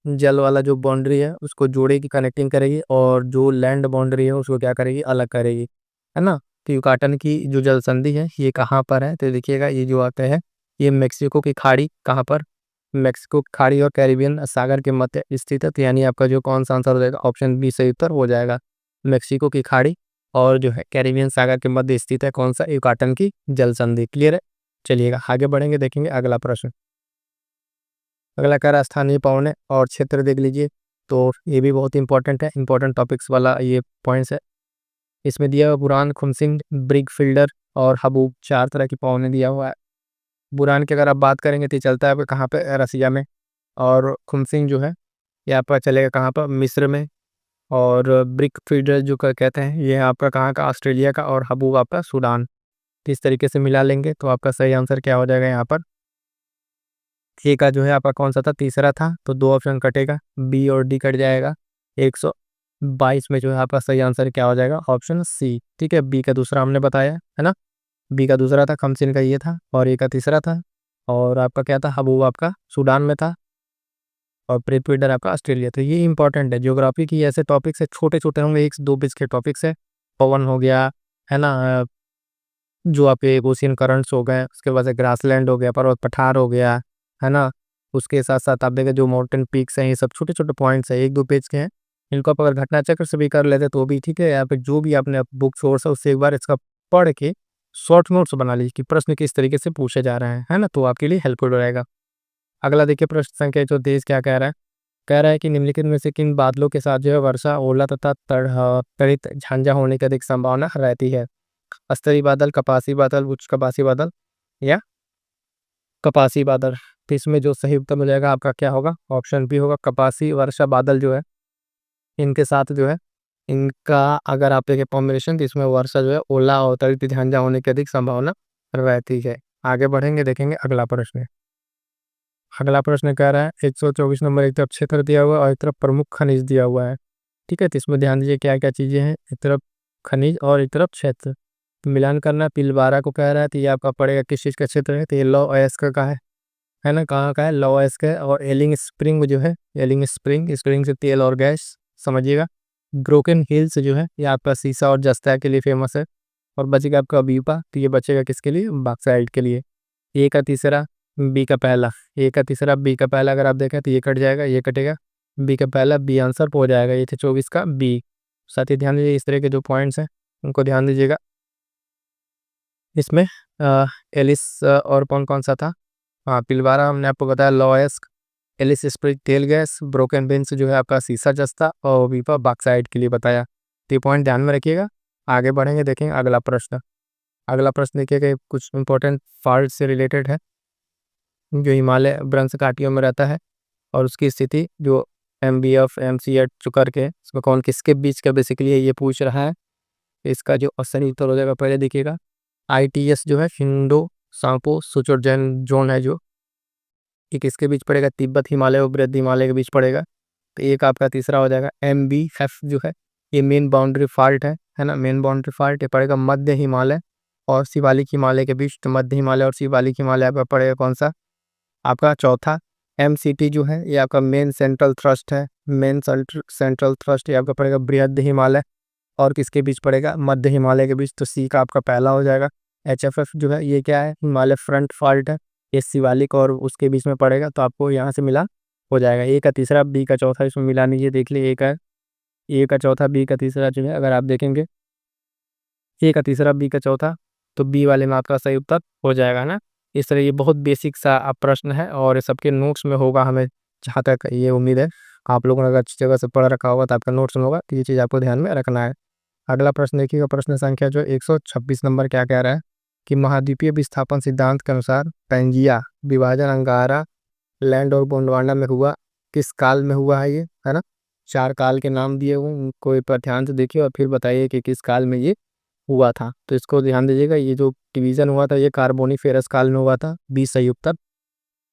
जल वाला जो बाउंड्री है उसको जोड़ेगी, कनेक्टिंग करेगी, और जो लैंड बाउंड्री है उसको क्या करेगी, अलग करेगी, है ना। तो युकाटन की जो जल संधि है ये कहाँ पर है, तो देखिएगा ये जो आता है ये मेक्सिको की खाड़ी, कहाँ पर, मेक्सिको की खाड़ी और कैरिबियन सागर के मध्य स्थित है। तो यानी आपका जो कौन सा आंसर हो जाएगा, ऑप्शन बी सही उत्तर हो जाएगा। मेक्सिको की खाड़ी और जो है कैरिबियन सागर के मध्य स्थित है कौन सा, युकाटन की जल संधि। क्लियर है। चलिएगा आगे बढ़ेंगे, देखेंगे अगला प्रश्न। अगला कह रहा है स्थानीय पौने और क्षेत्र देख लीजिए। तो ये भी बहुत इंपॉर्टेंट है, इंपॉर्टेंट टॉपिक्स वाला ये पॉइंट्स है। इसमें दिया हुआ बुरान, खुमसिंग, ब्रिग फील्डर और हबूब, 4 तरह की पौने दिया हुआ है। बुरान की अगर आप बात करेंगे तो ये चलता है आपका कहाँ पे, रसिया में। और खुमसिंग जो है ये आपका चलेगा कहाँ पर, मिस्र में। और ब्रिक फील्डर जो कहते हैं ये आपका कहाँ का, ऑस्ट्रेलिया का। और हबूब आपका सूडान। तो इस तरीके से मिला लेंगे तो आपका सही आंसर क्या हो जाएगा यहाँ पर, ए का जो है आपका कौन सा था, तीसरा था। तो 2 ऑप्शन कटेगा, बी और डी कट जाएगा। 122 में जो है आपका सही आंसर क्या हो जाएगा, ऑप्शन सी। ठीक है, बी का दूसरा हमने बताया है ना, बी का दूसरा था, खमसिन का ये था, और ए का तीसरा था। और आपका क्या था, हबूब आपका सूडान में था। और प्रीपीडर आपका ऑस्ट्रेलिया। तो ये इंपॉर्टेंट है, ज्योग्राफी की ऐसे टॉपिक्स है, छोटे छोटे होंगे, 1-2 पेज के टॉपिक्स है। पवन हो गया, है ना, जो आपके ओशियन करंट्स हो गए, उसके बाद से ग्रासलैंड हो गया, पर्वत पठार हो गया, है ना। उसके साथ साथ आप देखें जो माउंटेन पीक्स हैं, ये सब छोटे छोटे पॉइंट्स हैं, 1-2 पेज के हैं। इनको आप अगर घटना चक्र से भी कर लेते तो भी ठीक है, या फिर जो भी आपने बुक सोर्स है उससे एक बार इसका पढ़ के शॉर्ट नोट्स बना लीजिए कि प्रश्न किस तरीके से पूछे जा रहे हैं, है ना, तो आपके लिए हेल्पफुल रहेगा। अगला देखिए प्रश्न संख्या 34 क्या कह रहा है। कह रहा है कि निम्नलिखित में से किन बादलों के साथ जो है वर्षा, ओला तथा त्वरित झांझा होने की अधिक संभावना रहती है। स्तरी बादल, कपासी बादल, उच्च कपासी बादल या कपासी बादल। तो इसमें जो सही उत्तर मिल जाएगा आपका क्या होगा, ऑप्शन बी होगा, कपासी वर्षा बादल जो है इनके साथ जो है, इनका अगर आप देखें कॉम्बिनेशन तो इसमें वर्षा जो है ओला और त्वरित झांझा होने की अधिक संभावना रहती है। आगे बढ़ेंगे, देखेंगे अगला प्रश्न। अगला प्रश्न कह रहा है 124 नंबर, एक तरफ क्षेत्र दिया हुआ है और एक तरफ प्रमुख खनिज दिया हुआ है। ठीक है, तो इसमें ध्यान दीजिए क्या क्या चीज़ें हैं, एक तरफ खनिज और एक तरफ क्षेत्र। तो मिलान करना, पिलवारा को कह रहा है, तो ये आपका पड़ेगा किस चीज़ का क्षेत्र है, तो ये लौ अयस्क का है ना, कहाँ का है, लौ अयस्क है। और एलिंग स्प्रिंग जो है, एलिंग स्प्रिंग, स्प्रिंग से तेल और गैस, समझिएगा। ब्रोकन हिल्स जो है ये आपका सीसा और जस्ता के लिए फेमस है। और बचेगा आपका बीपा, तो ये बचेगा किसके लिए, बॉक्साइट के लिए। ए का तीसरा, बी का पहला, ए का तीसरा, बी का पहला अगर आप देखें तो ये कट जाएगा, ये कटेगा, बी का पहला, बी आंसर हो जाएगा। ये थे 24 का बी। साथ ही ध्यान दीजिए इस तरह के जो पॉइंट्स हैं उनको ध्यान दीजिएगा। इसमें एलिस और कौन कौन सा था, हाँ पिलवारा हमने आपको बताया, लॉयस्क, एलिस स्प्रिंग तेल गैस, ब्रोकन बेंस जो है आपका सीसा जस्ता, और वीपा बॉक्साइट के लिए बताया। तो ये पॉइंट ध्यान में रखिएगा। आगे बढ़ेंगे, देखेंगे अगला प्रश्न। अगला प्रश्न देखिएगा, ये कुछ इंपॉर्टेंट फॉल्ट से रिलेटेड है, जो हिमालय भ्रंश घाटियों में रहता है और उसकी स्थिति जो MBF MCH जो करके इसमें कौन किसके बीच का बेसिकली ये पूछ रहा है। इसका जो सही उत्तर हो जाएगा, पहले देखिएगा ITS जो है हिंडो सांपो सुचोजन जोन है, जो ये किसके बीच पड़ेगा, तिब्बत हिमालय और बृहद हिमालय के बीच पड़ेगा। तो एक आपका तीसरा हो जाएगा MBF जो है ये मेन बाउंड्री फॉल्ट है ना, मेन बाउंड्री फॉल्ट ये पड़ेगा मध्य हिमालय और शिवालिक हिमालय के बीच। तो मध्य हिमालय और शिवालिक हिमालय आपका पड़ेगा कौन सा, आपका चौथा। MCT जो है ये आपका मेन सेंट्रल थ्रस्ट है, मेन सेंट्रल थ्रस्ट ये आपका पड़ेगा बृहद हिमालय और किसके बीच पड़ेगा, मध्य हिमालय के बीच। तो सी का आपका पहला हो जाएगा। HFF जो है ये क्या है, हिमालय फ्रंट फॉल्ट है, ये शिवालिक और उसके बीच में पड़ेगा। तो आपको यहाँ से मिला हो जाएगा, ए का तीसरा, बी का चौथा, इसमें मिला लीजिए, देख लीजिए ए का चौथा, बी का तीसरा जो है अगर आप देखेंगे, ए का तीसरा, बी का चौथा, तो बी वाले में आपका सही उत्तर हो जाएगा ना। इस तरह ये बहुत बेसिक सा प्रश्न है और सबके नोट्स में होगा, हमें जहाँ तक ये उम्मीद है। आप लोगों ने अगर अच्छी जगह से पढ़ रखा होगा तो आपका नोट्स में होगा, तो ये चीज़ आपको ध्यान में रखना है। अगला प्रश्न देखिएगा, प्रश्न संख्या जो 126 नंबर क्या कह रहा है कि महाद्वीपीय विस्थापन सिद्धांत के अनुसार पेंजिया विभाजन अंगारा, लैंड और गोंडवाना में हुआ, किस काल में हुआ है ये, है ना। 4 काल के नाम दिए हुए हैं, उनको एक बार ध्यान से देखिए और फिर बताइए कि किस काल में ये हुआ था। तो इसको ध्यान दीजिएगा, ये जो डिवीजन हुआ था ये कार्बोनिफेरस काल में हुआ था, 20 संयुक्त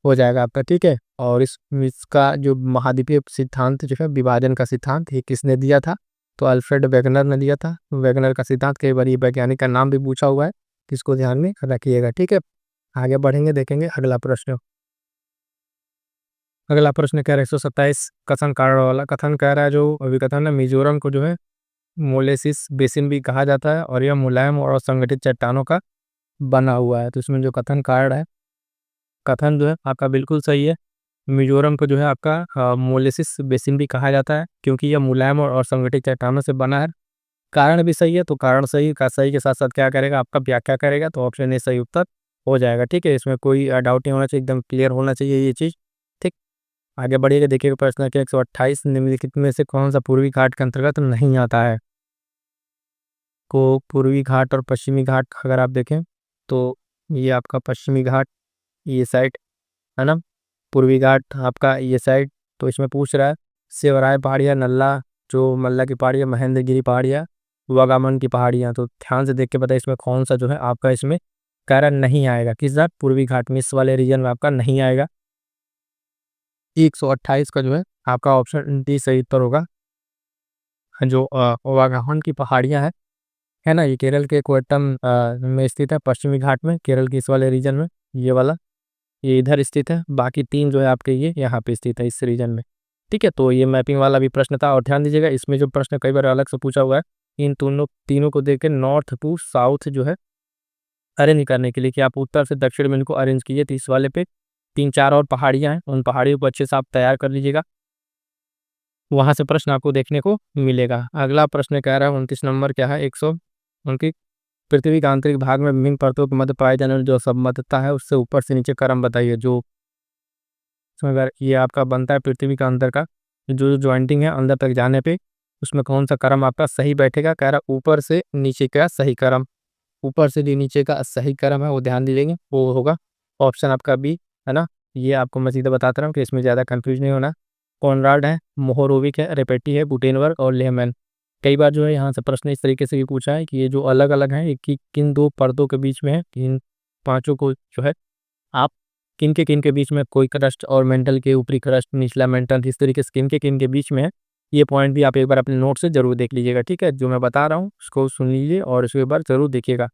हो जाएगा आपका, ठीक है। और इसका जो महाद्वीपीय सिद्धांत जो है, विभाजन का सिद्धांत, ये किसने दिया था, तो अल्फ्रेड वेगनर ने दिया था। वेगनर का सिद्धांत कई बार ये वैज्ञानिक का नाम भी पूछा हुआ है, इसको ध्यान में रखिएगा, ठीक है। आगे बढ़ेंगे, देखेंगे अगला प्रश्न। अगला प्रश्न कह रहा है 127 कथन कारण वाला कथन कह रहा है, जो अभिकथन है मिजोरम को जो है मोलेसिस बेसिन भी कहा जाता है और यह मुलायम और असंगठित चट्टानों का बना हुआ है। तो इसमें जो कथन कारण है, कथन जो है आपका बिल्कुल सही है। मिजोरम को जो है आपका मोलेसिस बेसिन भी कहा जाता है, क्योंकि यह मुलायम और असंगठित चट्टानों से बना है। कारण भी सही है, तो कारण सही का सही के साथ साथ क्या करेगा, आपका व्याख्या करेगा, तो ऑप्शन ए सही उत्तर हो जाएगा, ठीक है। इसमें कोई डाउट नहीं होना चाहिए, एकदम क्लियर होना चाहिए ये चीज़, ठीक। आगे बढ़िएगा, देखिएगा प्रश्न के 128 निम्नलिखित में से कौन सा पूर्वी घाट के अंतर्गत नहीं आता है। को पूर्वी घाट और पश्चिमी घाट अगर आप देखें तो ये आपका पश्चिमी घाट ये साइड, है ना। पूर्वी घाट आपका ये साइड। तो इसमें पूछ रहा है सेवराय पहाड़ियाँ, नल्ला जो मल्ला की पहाड़ियाँ, महेंद्रगिरी पहाड़ियाँ, वागामन की पहाड़ियाँ। तो ध्यान से देख के बताइए इसमें कौन सा जो है आपका इसमें कारण नहीं आएगा, किस घाट, पूर्वी घाट में, इस वाले रीजन में आपका नहीं आएगा। 128 का जो है आपका ऑप्शन डी सही उत्तर होगा। जो वागामन की पहाड़ियाँ है ना, ये केरल के कोट्टम में स्थित है, पश्चिमी घाट में, केरल के इस वाले रीजन में, ये वाला ये इधर स्थित है। बाकी 3 जो है आपके ये यहाँ पे स्थित है इस रीजन में, ठीक है। तो ये मैपिंग वाला भी प्रश्न था। और ध्यान दीजिएगा, इसमें जो प्रश्न कई बार अलग से पूछा हुआ है, इन तीनों को देख के नॉर्थ टू साउथ जो है अरेंज करने के लिए, कि आप उत्तर से दक्षिण में इनको अरेंज कीजिए। तो इस वाले पे 3-4 और पहाड़ियाँ हैं, उन पहाड़ियों को अच्छे से आप तैयार कर लीजिएगा, वहां से प्रश्न आपको देखने को मिलेगा। अगला प्रश्न कह रहा है 29 नंबर क्या है, 100 उनकी पृथ्वी के आंतरिक भाग में विभिन्न परतों के मध्य पाए जाने वाली जो समबद्धता है, उससे ऊपर से नीचे क्रम बताइए। जो अगर ये आपका बनता है पृथ्वी का अंदर का जो ज्वाइंटिंग है अंदर तक जाने पे, उसमें कौन सा क्रम आपका सही बैठेगा, कह रहा ऊपर से नीचे का सही क्रम, ऊपर से नीचे का सही क्रम है वो ध्यान दीजिएगा, वो होगा ऑप्शन आपका बी, है ना। ये आपको मैं सीधा बताता रहा हूँ कि इसमें ज़्यादा कंफ्यूज नहीं होना। कॉनराड है, मोहोरोविक है, रेपेटी है, गुटेनबर्ग और लेहमैन। कई बार जो है यहाँ से प्रश्न इस तरीके से भी पूछा है कि ये जो अलग अलग हैं, कि किन 2 पर्दों के बीच में है, इन पांचों को जो है आप किन के बीच में, कोई क्रस्ट और मेंटल के ऊपरी क्रस्ट, निचला मेंटल, इस तरीके से किन के बीच में है। ये पॉइंट भी आप एक बार अपने नोट से जरूर देख लीजिएगा, ठीक है। जो मैं बता रहा हूँ उसको सुन लीजिए और इसको एक बार जरूर देखिएगा।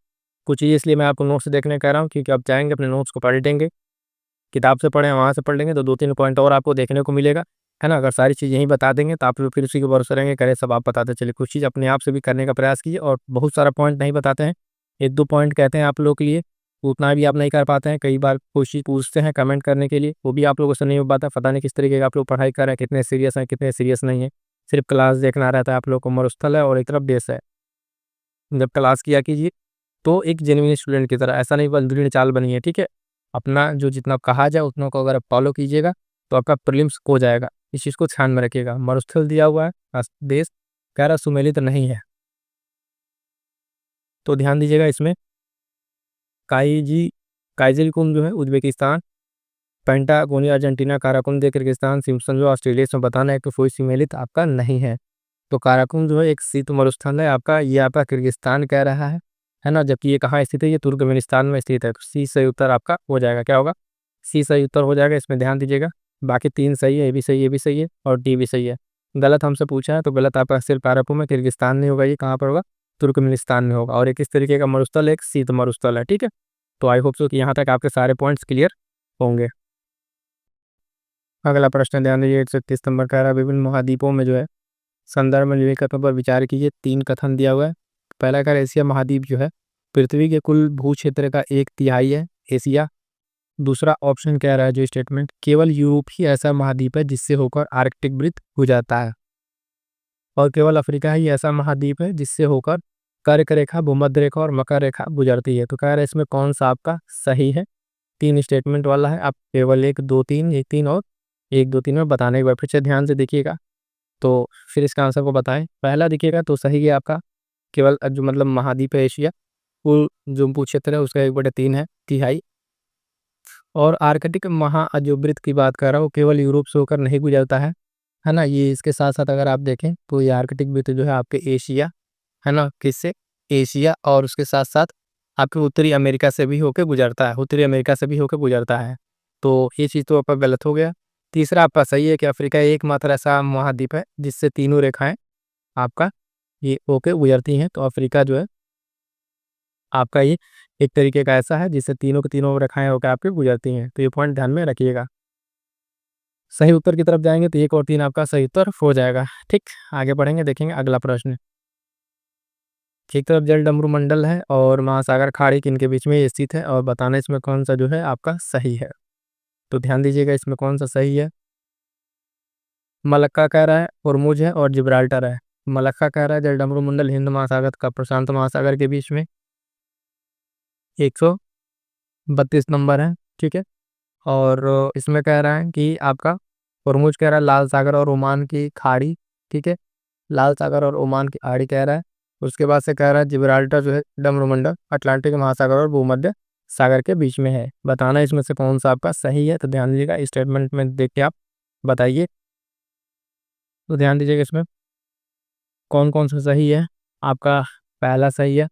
कुछ चीज़ इसलिए मैं आपको नोट से देखने कह रहा हूँ, क्योंकि आप जाएंगे अपने नोट्स को पलटेंगे, किताब से पढ़ें वहाँ से पढ़ लेंगे तो 2-3 पॉइंट और आपको देखने को मिलेगा, है ना। अगर सारी चीज़ यहीं बता देंगे तो आप फिर उसी के भरोसे रहेंगे, करें सब आप बताते चलिए। कुछ चीज़ अपने आप से भी करने का प्रयास कीजिए, और बहुत सारा पॉइंट नहीं बताते हैं, 1-2 पॉइंट कहते हैं आप लोग के लिए, उतना भी आप नहीं कर पाते हैं। कई बार कोई चीज़ पूछते हैं कमेंट करने के लिए, वो भी आप लोगों से नहीं हो पाता। पता नहीं किस तरीके का आप लोग पढ़ाई कर रहे हैं, कितने सीरियस हैं कितने सीरियस नहीं है, सिर्फ क्लास देखना रहता है आप लोग को, मरुस्थल है और एक तरफ देश है। जब क्लास किया कीजिए तो एक जेन्युइन स्टूडेंट की तरह, ऐसा नहीं बंदूरी चाल बनी है, ठीक है। अपना जो जितना कहा जाए उतना को अगर आप फॉलो कीजिएगा तो आपका प्रीलिम्स हो जाएगा, इस चीज़ को ध्यान में रखिएगा। मरुस्थल दिया हुआ है, देश कह रहा सुमेलित नहीं है, तो ध्यान दीजिएगा इसमें। काईजी काइजिल कुंड जो है Uzbekistan, Patagonia Argentina, Karakum Kyrgyzstan, Simpson जो ऑस्ट्रेलिया, इसमें बताना है कि कोई सम्मिलित आपका नहीं है। तो काराकुंड जो है एक शीत मरुस्थल है आपका, ये आपका किर्गिस्तान कह रहा है ना। जबकि ये कहाँ स्थित है, ये तुर्कमेनिस्तान में स्थित है। तो सी सही उत्तर आपका हो जाएगा, क्या होगा, सी सही उत्तर हो जाएगा, इसमें ध्यान दीजिएगा। बाकी 3 सही है, ए भी सही है, ए भी सही है और डी भी सही है। गलत हमसे पूछा है तो गलत आपका सिर्फ काराकुंड में, किर्गिस्तान नहीं होगा, ये कहाँ पर होगा, तुर्कमेनिस्तान में होगा। और एक इस तरीके का मरुस्थल एक शीत मरुस्थल है, ठीक है। तो आई होप सो कि यहाँ तक आपके सारे पॉइंट्स क्लियर होंगे। अगला प्रश्न ध्यान दीजिए, 131 नंबर कह रहा है विभिन्न महाद्वीपों में जो है संदर्भ में निम्नलिखित पर विचार कीजिए। 3 कथन दिया हुआ है। पहला कह एशिया महाद्वीप जो है पृथ्वी के कुल भू क्षेत्र का 1/3 है एशिया। दूसरा ऑप्शन कह रहा है जो स्टेटमेंट, केवल यूरोप ही ऐसा महाद्वीप है जिससे होकर आर्कटिक वृत्त गुजरता है, और केवल अफ्रीका ही ऐसा महाद्वीप है जिससे होकर कर्क रेखा, भूमध्य रेखा और मकर रेखा गुजरती है। तो कह रहा है इसमें कौन सा आपका सही है, 3 स्टेटमेंट वाला है, आप केवल 1 2 3 1 3 और 1 2 3 में बताने के बाद फिर से ध्यान से देखिएगा, तो फिर इसका आंसर को बताएं। पहला देखिएगा तो सही है आपका, केवल जो मतलब महाद्वीप है एशिया, कुल जो भूक्षेत्र है उसका 1/3 है, तिहाई। और आर्कटिक महाअजोवृत्त की बात कर रहा हूँ, केवल यूरोप से होकर नहीं गुजरता है ना। ये इसके साथ साथ अगर आप देखें तो ये आर्कटिक वृत्त जो है आपके एशिया, है ना, किससे, एशिया, और उसके साथ साथ आपके उत्तरी अमेरिका से भी होकर गुजरता है, उत्तरी अमेरिका से भी होकर गुजरता है। तो ये चीज़ तो आपका गलत हो गया। तीसरा आपका सही है कि अफ्रीका एकमात्र ऐसा महाद्वीप है जिससे तीनों रेखाएं आपका ये होके गुजरती हैं। तो अफ्रीका जो है आपका ये एक तरीके का ऐसा है जिससे तीनों की तीनों रेखाएं होकर आपके गुजरती हैं। तो ये पॉइंट ध्यान में रखिएगा। सही उत्तर की तरफ जाएंगे तो 1 और 3 आपका सही उत्तर हो जाएगा। ठीक, आगे बढ़ेंगे, देखेंगे अगला प्रश्न। एक तरफ जल डमरू मंडल है और महासागर खाड़ी किनके बीच में ये स्थित है, और बताना इसमें कौन सा जो है आपका सही है। तो ध्यान दीजिएगा इसमें कौन सा सही है। मलक्का कह रहा है, हुर्मुज है और जिब्राल्टर है। मलक्का कह रहा है जल डमरू मंडल हिंद महासागर का प्रशांत महासागर के बीच में 132 नंबर है। ठीक है, और इसमें कह रहा है कि आपका हुर्मुज कह रहा है लाल सागर और ओमान की खाड़ी। ठीक है, लाल सागर और ओमान की खाड़ी कह रहा है। उसके बाद से कह रहा है जिब्राल्टर जो है डमरूमंडल अटलांटिक महासागर और भूमध्य सागर के बीच में है। बताना इसमें से कौन सा आपका सही है। तो ध्यान दीजिएगा स्टेटमेंट में देख के आप बताइए। तो ध्यान दीजिएगा इसमें कौन कौन सा सही है। आपका पहला सही है,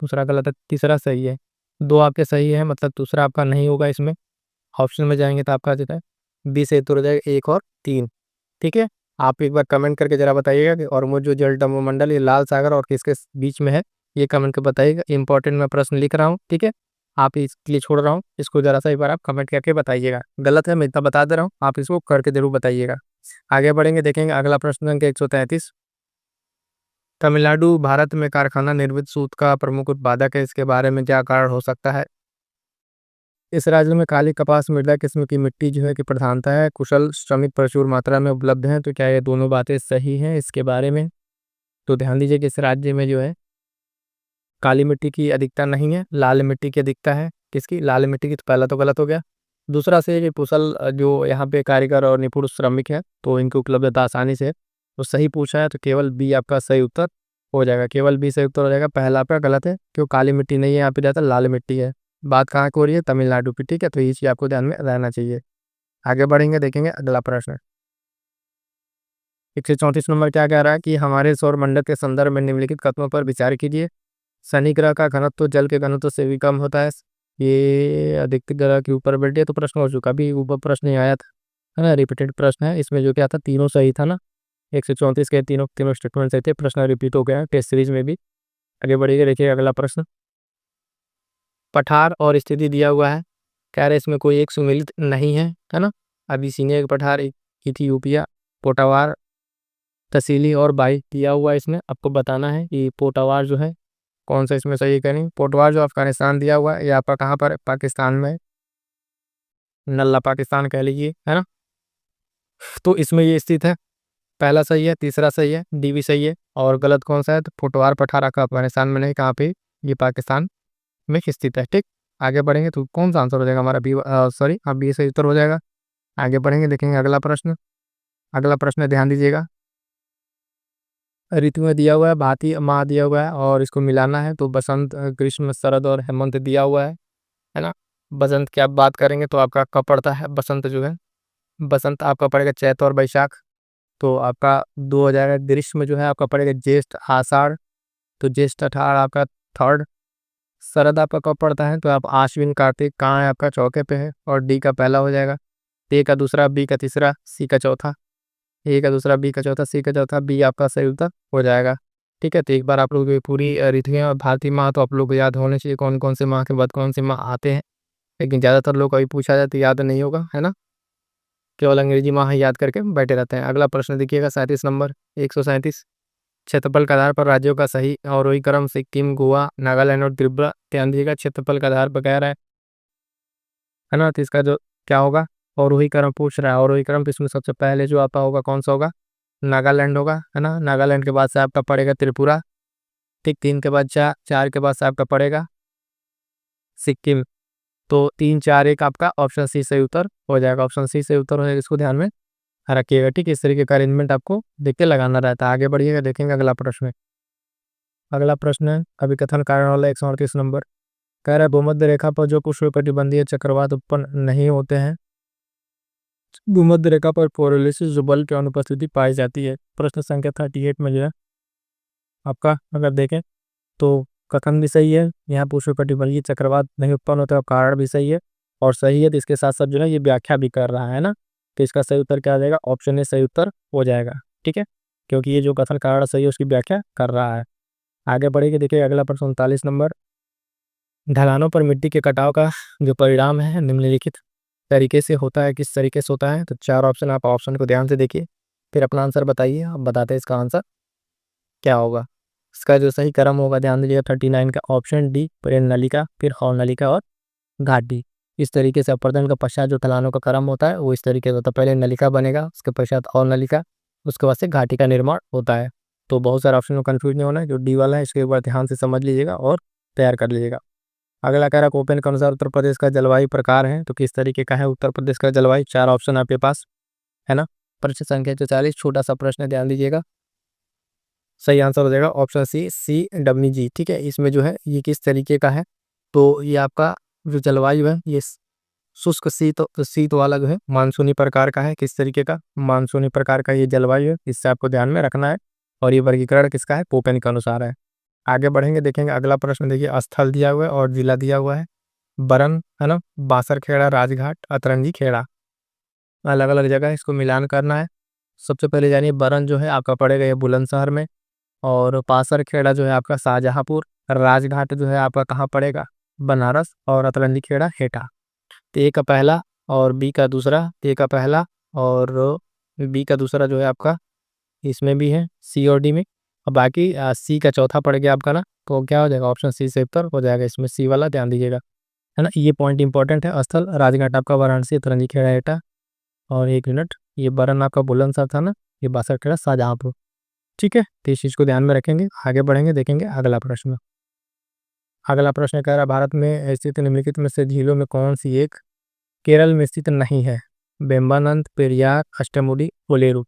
दूसरा गलत है, तीसरा सही है, दो आपके सही है, मतलब दूसरा आपका नहीं होगा। इसमें ऑप्शन में जाएंगे तो आपका जो है बी से उत्तर हो जाएगा 1 और 3। ठीक है, आप एक बार कमेंट करके जरा बताइएगा कि और वो जो जल डमरूमंडल ये लाल सागर और किसके बीच में है, ये कमेंट कर बताइएगा। इंपॉर्टेंट मैं प्रश्न लिख रहा हूँ, ठीक है, आप इसके लिए छोड़ रहा हूँ, इसको जरा सा एक बार आप कमेंट करके बताइएगा। गलत है मैं इतना बता दे रहा हूँ, आप इसको करके जरूर बताइएगा। आगे बढ़ेंगे, देखेंगे अगला प्रश्न अंक 133। तमिलनाडु भारत में कारखाना निर्मित सूत का प्रमुख उत्पादक है, इसके बारे में क्या कारण हो सकता है। इस राज्य में काली कपास मृदा किस्म की मिट्टी जो है कि प्रधानता है, कुशल श्रमिक प्रचुर मात्रा में उपलब्ध हैं। तो क्या ये दोनों बातें सही हैं इसके बारे में। तो ध्यान दीजिए कि इस राज्य में जो है काली मिट्टी की अधिकता नहीं है, लाल मिट्टी की अधिकता है। किसकी, लाल मिट्टी की। तो पहला तो गलत हो गया। दूसरा से ये कुशल जो यहाँ पे कारीगर और निपुण श्रमिक है तो इनकी उपलब्धता आसानी से है। तो सही पूछा है तो केवल बी आपका सही उत्तर हो जाएगा, केवल बी सही उत्तर हो जाएगा। पहला आपका गलत है, क्यों काली मिट्टी नहीं है यहाँ पे, ज़्यादा लाल मिट्टी है। बात कहाँ की हो रही है, तमिलनाडु की। ठीक है, तो ये चीज़ आपको ध्यान में रहना चाहिए। आगे बढ़ेंगे, देखेंगे अगला प्रश्न। 134 नंबर क्या कह रहा है कि हमारे सौर मंडल के संदर्भ में निम्नलिखित कथनों पर विचार कीजिए। शनि ग्रह का घनत्व तो जल के घनत्व से भी कम होता है, ये अधिकतर ग्रह के ऊपर बैठे। तो प्रश्न हो चुका, अभी ऊपर प्रश्न नहीं आया था, है ना, रिपीटेड प्रश्न है। इसमें जो क्या था, तीनों सही था ना, 134 के तीनों तीनों स्टेटमेंट सही थे। प्रश्न रिपीट हो गया है टेस्ट सीरीज में भी। आगे बढ़िए, देखिए अगला प्रश्न। पठार और स्थिति दिया हुआ है, कह रहे इसमें कोई एक सुमेलित नहीं है ना। अबिसिनिया का पठार, इथियोपिया, पोटावार, तसीली और बाई दिया हुआ है। इसमें आपको बताना है कि पोटावार जो है कौन सा इसमें सही करें। पोटवार जो अफगानिस्तान दिया हुआ है, ये आपका कहाँ पर है, पाकिस्तान में, नल्ला पाकिस्तान कह लीजिए, है ना। तो इसमें ये स्थित है। पहला सही है, तीसरा सही है, डी भी सही है, और गलत कौन सा है, तो पोटवार पठारा का अफगानिस्तान में नहीं, कहाँ पे, ये पाकिस्तान में स्थित है। ठीक, आगे बढ़ेंगे तो कौन सा आंसर हो जाएगा हमारा, बी, सॉरी, हाँ बी सही उत्तर हो जाएगा। आगे बढ़ेंगे, देखेंगे अगला प्रश्न। अगला प्रश्न ध्यान दीजिएगा, ऋतु में दिया हुआ है, भांति माह दिया हुआ है और इसको मिलाना है। तो बसंत, ग्रीष्म, शरद और हेमंत दिया हुआ है ना। बसंत की आप बात करेंगे तो आपका कब पड़ता है बसंत जो है, बसंत आपका पड़ेगा चैत और बैशाख। तो आपका 2 हो जाएगा। ग्रीष्म जो है आपका पड़ेगा ज्येष्ठ आषाढ़, तो ज्येष्ठ अषाढ़ आपका थर्ड। शरद आपका कब पड़ता है, तो आप आश्विन कार्तिक, कहाँ है आपका चौथे पे है, और डी का पहला हो जाएगा। ए का दूसरा, बी का तीसरा, सी का चौथा। ए का दूसरा, बी का चौथा, सी का चौथा, बी आपका सही उत्तर हो जाएगा। ठीक है, तो एक बार आप लोग ये पूरी ऋतुएं और भारतीय माह तो आप लोग को याद होने चाहिए, कौन कौन से माह के बाद कौन से माह आते हैं। लेकिन ज़्यादातर लोग कभी पूछा जाए तो याद नहीं होगा, है ना, केवल अंग्रेजी माह याद करके बैठे रहते हैं। अगला प्रश्न देखिएगा 37 नंबर, 137। क्षेत्रफल के आधार पर राज्यों का सही अवरोही क्रम सिक्किम, गोवा, नागालैंड और त्रिपुरा। ध्यान दीजिएगा क्षेत्रफल के आधार पर कह रहा है ना। तो इसका जो क्या होगा, अवरोही क्रम पूछ रहा है। अवरोही क्रम तो इसमें सबसे पहले जो आता होगा कौन सा होगा, नागालैंड होगा, है ना। नागालैंड के बाद से आपका पड़ेगा त्रिपुरा। ठीक, 3 के बाद 4, 4 के बाद से आपका पड़ेगा सिक्किम, तो 3 4 1 आपका ऑप्शन सी सही उत्तर हो जाएगा। ऑप्शन सी सही उत्तर हो जाएगा, इसको ध्यान में रखिएगा। ठीक है, इस तरीके का अरेंजमेंट आपको देख के लगाना रहता है। आगे बढ़िएगा, देखेंगे अगला प्रश्न। अगला प्रश्न है अभिकथन कारण वाला 138 नंबर। कह रहा है भूमध्य रेखा पर जो उष्णकटिबंधीय चक्रवात उत्पन्न नहीं होते हैं, भूमध्य रेखा पर पोरोलिसिस जो बल की अनुपस्थिति पाई जाती है। प्रश्न संख्या 38 में जो है आपका अगर देखें तो कथन भी सही है, यहाँ पर उष्णकटिबंधीय चक्रवात नहीं उत्पन्न होते और कारण भी सही है और सही है। तो इसके साथ साथ जो है ये व्याख्या भी कर रहा है ना, तो इसका सही उत्तर क्या आ जाएगा? ऑप्शन ए सही उत्तर हो जाएगा। ठीक है, क्योंकि ये जो कथन कारण सही है उसकी व्याख्या कर रहा है। आगे बढ़ेगी, देखिए अगला प्रश्न 39 नंबर। ढलानों पर मिट्टी के कटाव का जो परिणाम है निम्नलिखित तरीके से होता है, किस तरीके से होता है? तो 4 ऑप्शन, आप ऑप्शन को ध्यान से देखिए, फिर अपना आंसर बताइए। आप बताते हैं इसका आंसर क्या होगा। इसका जो सही क्रम होगा ध्यान दीजिएगा 39 का ऑप्शन डी, प्रेरण नलिका, फिर हौल नलिका और घाटी। इस तरीके से अपरदन के पश्चात जो ढलानों का क्रम होता है वो इस तरीके से होता है। पहले नलिका बनेगा, उसके पश्चात हौल नलिका, उसके बाद से घाटी का निर्माण होता है। तो बहुत सारे ऑप्शन में कंफ्यूज नहीं होना है, जो डी वाला है इसके एक बार ध्यान से समझ लीजिएगा और तैयार कर लीजिएगा। अगला कह रहा है कोपेन के अनुसार उत्तर प्रदेश का जलवायु प्रकार है, तो किस तरीके का है उत्तर प्रदेश का जलवायु? 4 ऑप्शन आपके पास है ना। प्रश्न संख्या 44, छोटा सा प्रश्न है, ध्यान दीजिएगा। सही आंसर हो जाएगा ऑप्शन सी, CWG। ठीक है, इसमें जो है ये किस तरीके का है? तो ये आपका जो जलवायु है ये शुष्क शीत वाला जो है मानसूनी प्रकार का है। किस तरीके का? मानसूनी प्रकार का ये जलवायु है, इससे आपको ध्यान में रखना है। और ये वर्गीकरण किसका है? कोपेन के अनुसार है। आगे बढ़ेंगे, देखेंगे अगला प्रश्न। देखिए स्थल दिया हुआ है और जिला दिया हुआ है, बरन है ना, बासरखेड़ा, राजघाट, अतरंगी खेड़ा, अलग अलग जगह इसको मिलान करना है। सबसे पहले जानिए बरन जो है आपका पड़ेगा ये बुलंदशहर में, और पासरखेड़ा जो है आपका शाहजहांपुर, राजघाट जो है आपका कहाँ पड़ेगा? बनारस, और अतरंगी खेड़ा हेठा। तो ए का पहला और बी का दूसरा, ए का पहला और बी का दूसरा जो है आपका इसमें भी है, सी और डी में। और बाकी सी का चौथा पड़ गया आपका ना, तो क्या हो जाएगा? ऑप्शन सी से उत्तर हो जाएगा इसमें, सी वाला ध्यान दीजिएगा, है ना। ये पॉइंट इंपॉर्टेंट है। स्थल राजघाट आपका वाराणसी, तरंजी खेड़ा एटा, और 1 मिनट ये बरन आपका बुलंदशहर था ना, ये बासरखेड़ा शाहजहांपुर। ठीक है, तो इस चीज़ को ध्यान में रखेंगे। आगे बढ़ेंगे, देखेंगे अगला प्रश्न। अगला प्रश्न कह रहा है भारत में स्थित निम्नलिखित में से झीलों में कौन सी एक केरल में स्थित नहीं है? बेम्बानंद, पेरियार, अष्टमुडी, कोलेरू।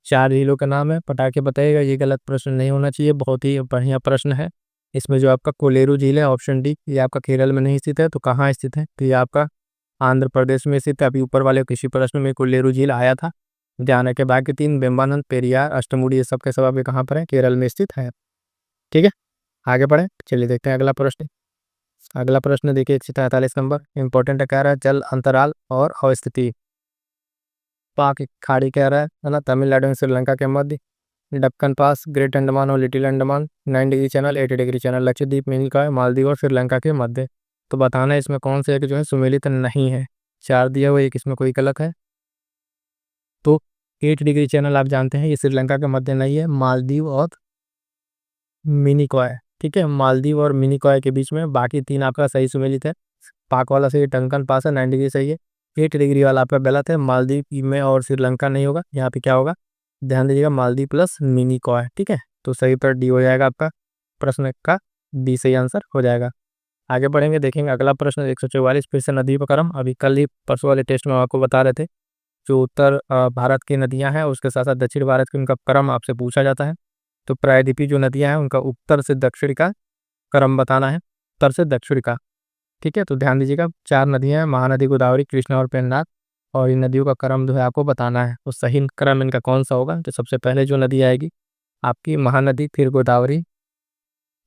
4 झीलों का नाम है, पटाके बताइएगा। ये गलत प्रश्न नहीं होना चाहिए, बहुत ही बढ़िया प्रश्न है। इसमें जो आपका कोलेरू झील है ऑप्शन डी, ये आपका केरल में नहीं स्थित है। तो कहाँ स्थित है? तो ये आपका आंध्र प्रदेश में स्थित है। अभी ऊपर वाले किसी प्रश्न में कोलेरू झील आया था, ध्यान रखें। बाकी 3 बेम्बानंद, पेरियार, अष्टमुडी, ये सब के सब आपके कहाँ पर है? केरल में स्थित है। ठीक है, आगे बढ़े, चलिए देखते हैं अगला प्रश्न। अगला प्रश्न देखिए 143 नंबर, इंपॉर्टेंट है। कह रहा है जल अंतराल और अवस्थिति। पाक खाड़ी कह रहा है ना, तमिलनाडु में श्रीलंका के मध्य, दक्कन पास, ग्रेट अंडमान और little Andaman, 9 degree channel, 80 degree channel, Lakshadweep, Minicoy, Maldives और श्रीलंका के मध्य। तो बताना है इसमें कौन से एक जो है सुमेलित नहीं है। 4 दिया हुआ, एक इसमें कोई गलत है। तो 8 डिग्री चैनल आप जानते हैं ये श्रीलंका के मध्य नहीं है, मालदीव और मिनिकॉय। ठीक है, मालदीव और मिनिकॉय के बीच में। बाकी 3 आपका सही सुमेलित है। पाक वाला सही, टंकन पास है, 9 डिग्री सही है। 8 डिग्री वाला आपका गलत है, मालदीव में और श्रीलंका नहीं होगा। यहाँ पे क्या होगा? ध्यान दीजिएगा, मालदीव प्लस मिनिकॉय। ठीक है, तो सही उत्तर डी हो जाएगा आपका, प्रश्न का डी सही आंसर हो जाएगा। आगे बढ़ेंगे, देखेंगे अगला प्रश्न 144, फिर से नदी का क्रम। अभी कल ही परसों वाले टेस्ट में आपको बता रहे थे, जो उत्तर भारत की नदियां हैं उसके साथ साथ दक्षिण भारत की उनका क्रम आपसे पूछा जाता है। तो प्रायद्वीपीय जो नदियां हैं उनका उत्तर से दक्षिण का क्रम बताना है, उत्तर से दक्षिण का। ठीक है, तो ध्यान दीजिएगा 4 नदियां हैं, महानदी, गोदावरी, कृष्णा और पेन्नार, और इन नदियों का क्रम जो है आपको बताना है। तो सही क्रम इनका कौन सा होगा? तो सबसे पहले जो नदी आएगी आपकी महानदी, फिर गोदावरी,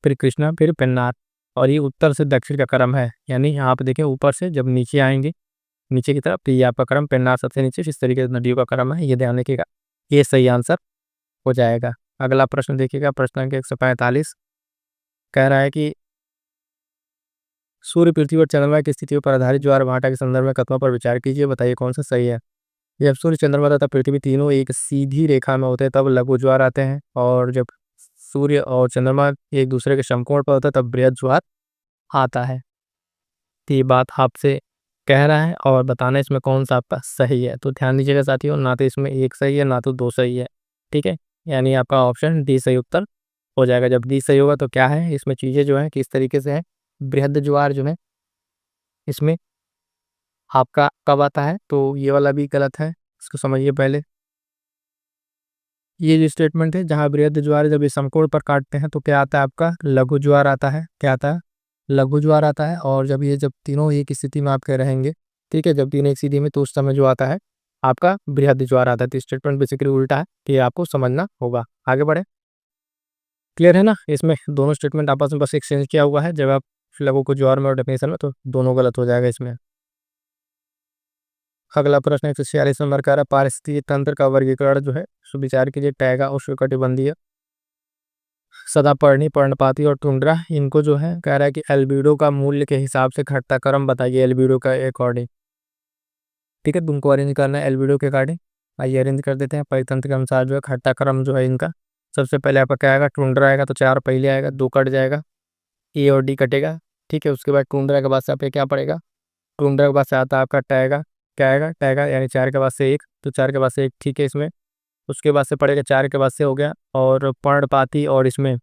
फिर कृष्णा, फिर पेन्नार, और ये उत्तर से दक्षिण का क्रम है। यानी यहाँ पे देखें ऊपर से जब नीचे आएंगे, नीचे की तरफ, तो ये आपका क्रम, पेन्नार सबसे नीचे, इस तरीके से नदियों का क्रम है, ये ध्यान रखिएगा, ये सही आंसर हो जाएगा। अगला प्रश्न देखिएगा, प्रश्न अंक 145, कह रहा है कि सूर्य, पृथ्वी और चंद्रमा की स्थितियों पर आधारित ज्वार भाटा के संदर्भ में कथनों पर विचार कीजिए, बताइए कौन सा सही है। जब सूर्य, चंद्रमा तथा पृथ्वी तीनों एक सीधी रेखा में होते हैं तब लघु ज्वार आते हैं, और जब सूर्य और चंद्रमा एक दूसरे के समकोण पर होता है तब बृहद ज्वार आता है। तो ये बात आपसे कह रहा है और बताना इसमें कौन सा आपका सही है। तो ध्यान दीजिएगा साथियों, ना तो इसमें एक सही है ना तो 2 सही है। ठीक है, यानी आपका ऑप्शन डी सही उत्तर हो जाएगा। जब डी सही होगा तो क्या है इसमें चीज़ें जो है किस तरीके से है, बृहद ज्वार जो है इसमें आपका कब आता है, तो ये वाला भी गलत है, इसको समझिए पहले। ये जो स्टेटमेंट है, जहाँ बृहद ज्वार जब ये समकोण पर काटते हैं तो क्या आता है आपका, लघु ज्वार आता है। क्या आता है, लघु ज्वार आता है। और जब तीनों एक स्थिति में आपके रहेंगे, ठीक है, जब तीनों एक स्थिति में, तो उस समय जो आता है आपका बृहद ज्वार आता है। तो स्टेटमेंट बेसिकली उल्टा है, कि आपको समझना होगा। आगे बढ़े, क्लियर है ना। इसमें दोनों स्टेटमेंट आपस में बस एक्सचेंज किया हुआ है। जब आप लघु को ज्वार में और डेफिनेशन में, तो दोनों गलत हो जाएगा इसमें। अगला प्रश्न 146 नंबर का, पारिस्थितिकी तंत्र का वर्गीकरण जो है, विचार कीजिए। टैगा, उष्णकटिबंधीय, सदापर्णी, पर्णपाती और टुंड्रा, इनको जो है कह रहा है कि एल्बिडो का मूल्य के हिसाब से घटता क्रम बताइए, एल्बिडो का अकॉर्डिंग। ठीक है, तुमको अरेंज करना है एल्बिडो के अकॉर्डिंग। आइए अरेंज कर देते हैं। परितंत्र के अनुसार जो है घटता क्रम जो है इनका, सबसे पहले आपका क्या आएगा, टुंड्रा आएगा, तो 4 पहले आएगा, 2 कट जाएगा, ए और डी कटेगा। ठीक है, उसके बाद टुंड्रा के बाद से आपके क्या पड़ेगा, टुंड्रा के बाद से आता है आपका टैगा। क्या आएगा, टैगा, यानी 4 के बाद से 1, तो 4 के बाद से 1, ठीक है इसमें। उसके बाद से पड़ेगा 4 के बाद से हो गया, और पर्णपाती और इसमें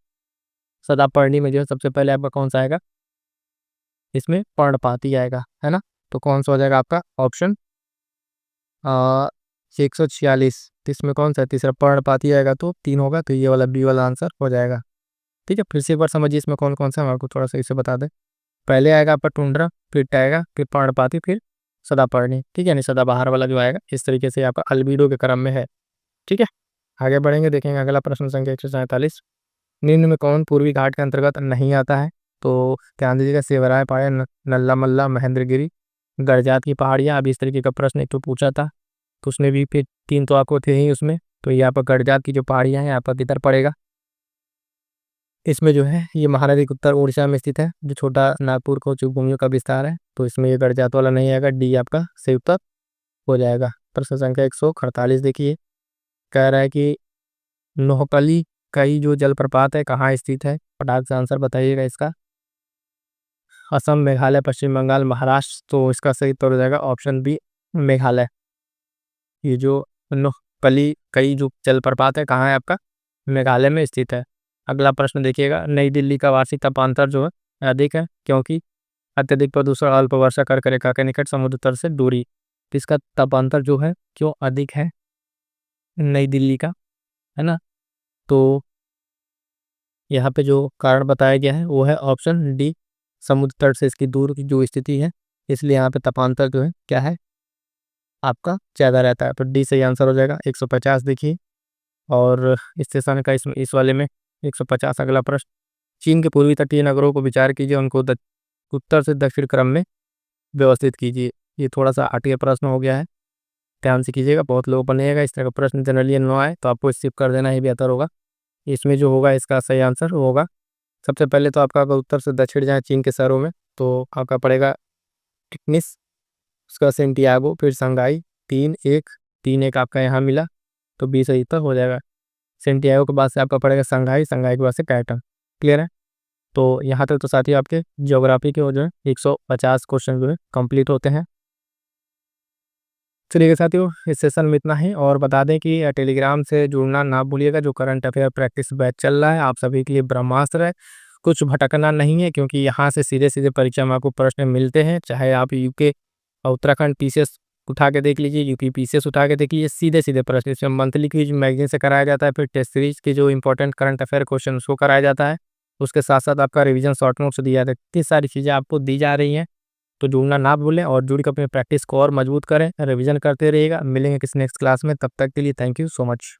सदापर्णी में जो है सबसे पहले आपका कौन सा आएगा, इसमें पर्णपाती आएगा, है ना। तो कौन सा हो जाएगा आपका ऑप्शन 146। तो इसमें कौन सा है, तीसरा पर्णपाती आएगा, तो 3 होगा, तो ये वाला बी वाला आंसर हो जाएगा। ठीक है, फिर से एक बार समझिए इसमें कौन कौन सा है, हम आपको थोड़ा सा इसे बता दें। पहले आएगा आपका टुंड्रा, फिर टैगा, फिर पर्णपाती, फिर सदापर्णी। ठीक है, नहीं सदाबहार वाला जो आएगा, इस तरीके से आपका अल्बिडो के क्रम में है। ठीक है, आगे बढ़ेंगे, देखेंगे अगला प्रश्न संख्या 147। निम्न में कौन पूर्वी घाट के अंतर्गत नहीं आता है, तो ध्यान दीजिएगा। सेवराय पाया, नल्ला मल्ला, महेंद्रगिरी, गरजात की पहाड़ियाँ। अब इस तरीके का प्रश्न एक तो पूछा था, तो उसने भी फिर 3 तो आपको थे ही उसमें। तो यहाँ पर गरजात की जो पहाड़ियाँ हैं, यहाँ पर किधर पड़ेगा, इसमें जो है ये महानदी के उत्तर उड़ीसा में स्थित है, जो छोटा नागपुर को भूमियों का विस्तार है। तो इसमें ये गरजात वाला नहीं आएगा, डी आपका सही उत्तर हो जाएगा। प्रश्न संख्या 148 देखिए, कह रहा है कि नोहकली कई जो जलप्रपात है कहाँ स्थित है, फटाक से आंसर बताइएगा इसका। असम, मेघालय, पश्चिम बंगाल, महाराष्ट्र। तो इसका सही उत्तर हो जाएगा ऑप्शन बी, मेघालय। ये जो नोहकली कई जो जलप्रपात है कहाँ है आपका, मेघालय में स्थित है। अगला प्रश्न देखिएगा, नई दिल्ली का वार्षिक तापांतर जो है अधिक है, क्योंकि अत्यधिक प्रदूषण, अल्प वर्षा, कर्क रेखा के निकट, समुद्र तल से दूरी। तो इसका तापांतर जो है क्यों अधिक है नई दिल्ली का, है ना। तो यहाँ पे जो कारण बताया गया है वो है ऑप्शन डी, समुद्र तट से इसकी दूर की जो स्थिति है, इसलिए यहाँ पे तापांतर जो है क्या है आपका ज़्यादा रहता है। तो डी सही आंसर हो जाएगा। 150 देखिए, और स्टेशन का इस वाले में 150 अगला प्रश्न, चीन के पूर्वी तटीय नगरों को विचार कीजिए, उनको उत्तर से दक्षिण क्रम में व्यवस्थित कीजिए। ये थोड़ा सा आठिया प्रश्न हो गया है, ध्यान से कीजिएगा, बहुत लोग बनेगा इस तरह का प्रश्न जनरली न आए, तो आपको स्किप कर देना ही बेहतर होगा। इसमें जो होगा इसका सही आंसर होगा, सबसे पहले तो आपका अगर उत्तर से दक्षिण जाए चीन के शहरों में, तो आपका पड़ेगा टिकनिस, उसका सेंटियागो, फिर संगाई। 3-1 आपका यहाँ मिला, तो 20 सही उत्तर हो जाएगा। सेंटियागो के बाद से आपका पड़ेगा संघाई, संघाई के बाद से कैटन। क्लियर है। तो यहाँ तक तो साथी आपके ज्योग्राफी के जो है 150 क्वेश्चन जो है कंप्लीट होते हैं। चलिए साथियों, इस सेशन में इतना ही, और बता दें कि टेलीग्राम से जुड़ना ना भूलिएगा, जो करंट अफेयर प्रैक्टिस बैच चल रहा है आप सभी के लिए ब्रह्मास्त्र है। कुछ भटकना नहीं है, क्योंकि यहाँ से सीधे सीधे परीक्षा में आपको प्रश्न मिलते हैं, चाहे आप यूके और उत्तराखंड पीसीएस उठा के देख लीजिए, यूपी पीसीएस उठा के देख लीजिए, सीधे सीधे प्रश्न। इसमें मंथली क्विज मैगजीन से कराया जाता है, फिर टेस्ट सीरीज के जो इंपॉर्टेंट करंट अफेयर क्वेश्चन उसको कराया जाता है, उसके साथ साथ आपका रिवीजन शॉर्ट नोट्स दिया जाता है। इतनी सारी चीज़ें आपको दी जा रही हैं, तो जुड़ना ना भूलें, और जुड़ के अपनी प्रैक्टिस को और मजबूत करें, रिवीजन करते रहिएगा। मिलेंगे किसी नेक्स्ट क्लास में, तब तक के लिए थैंक यू सो मच।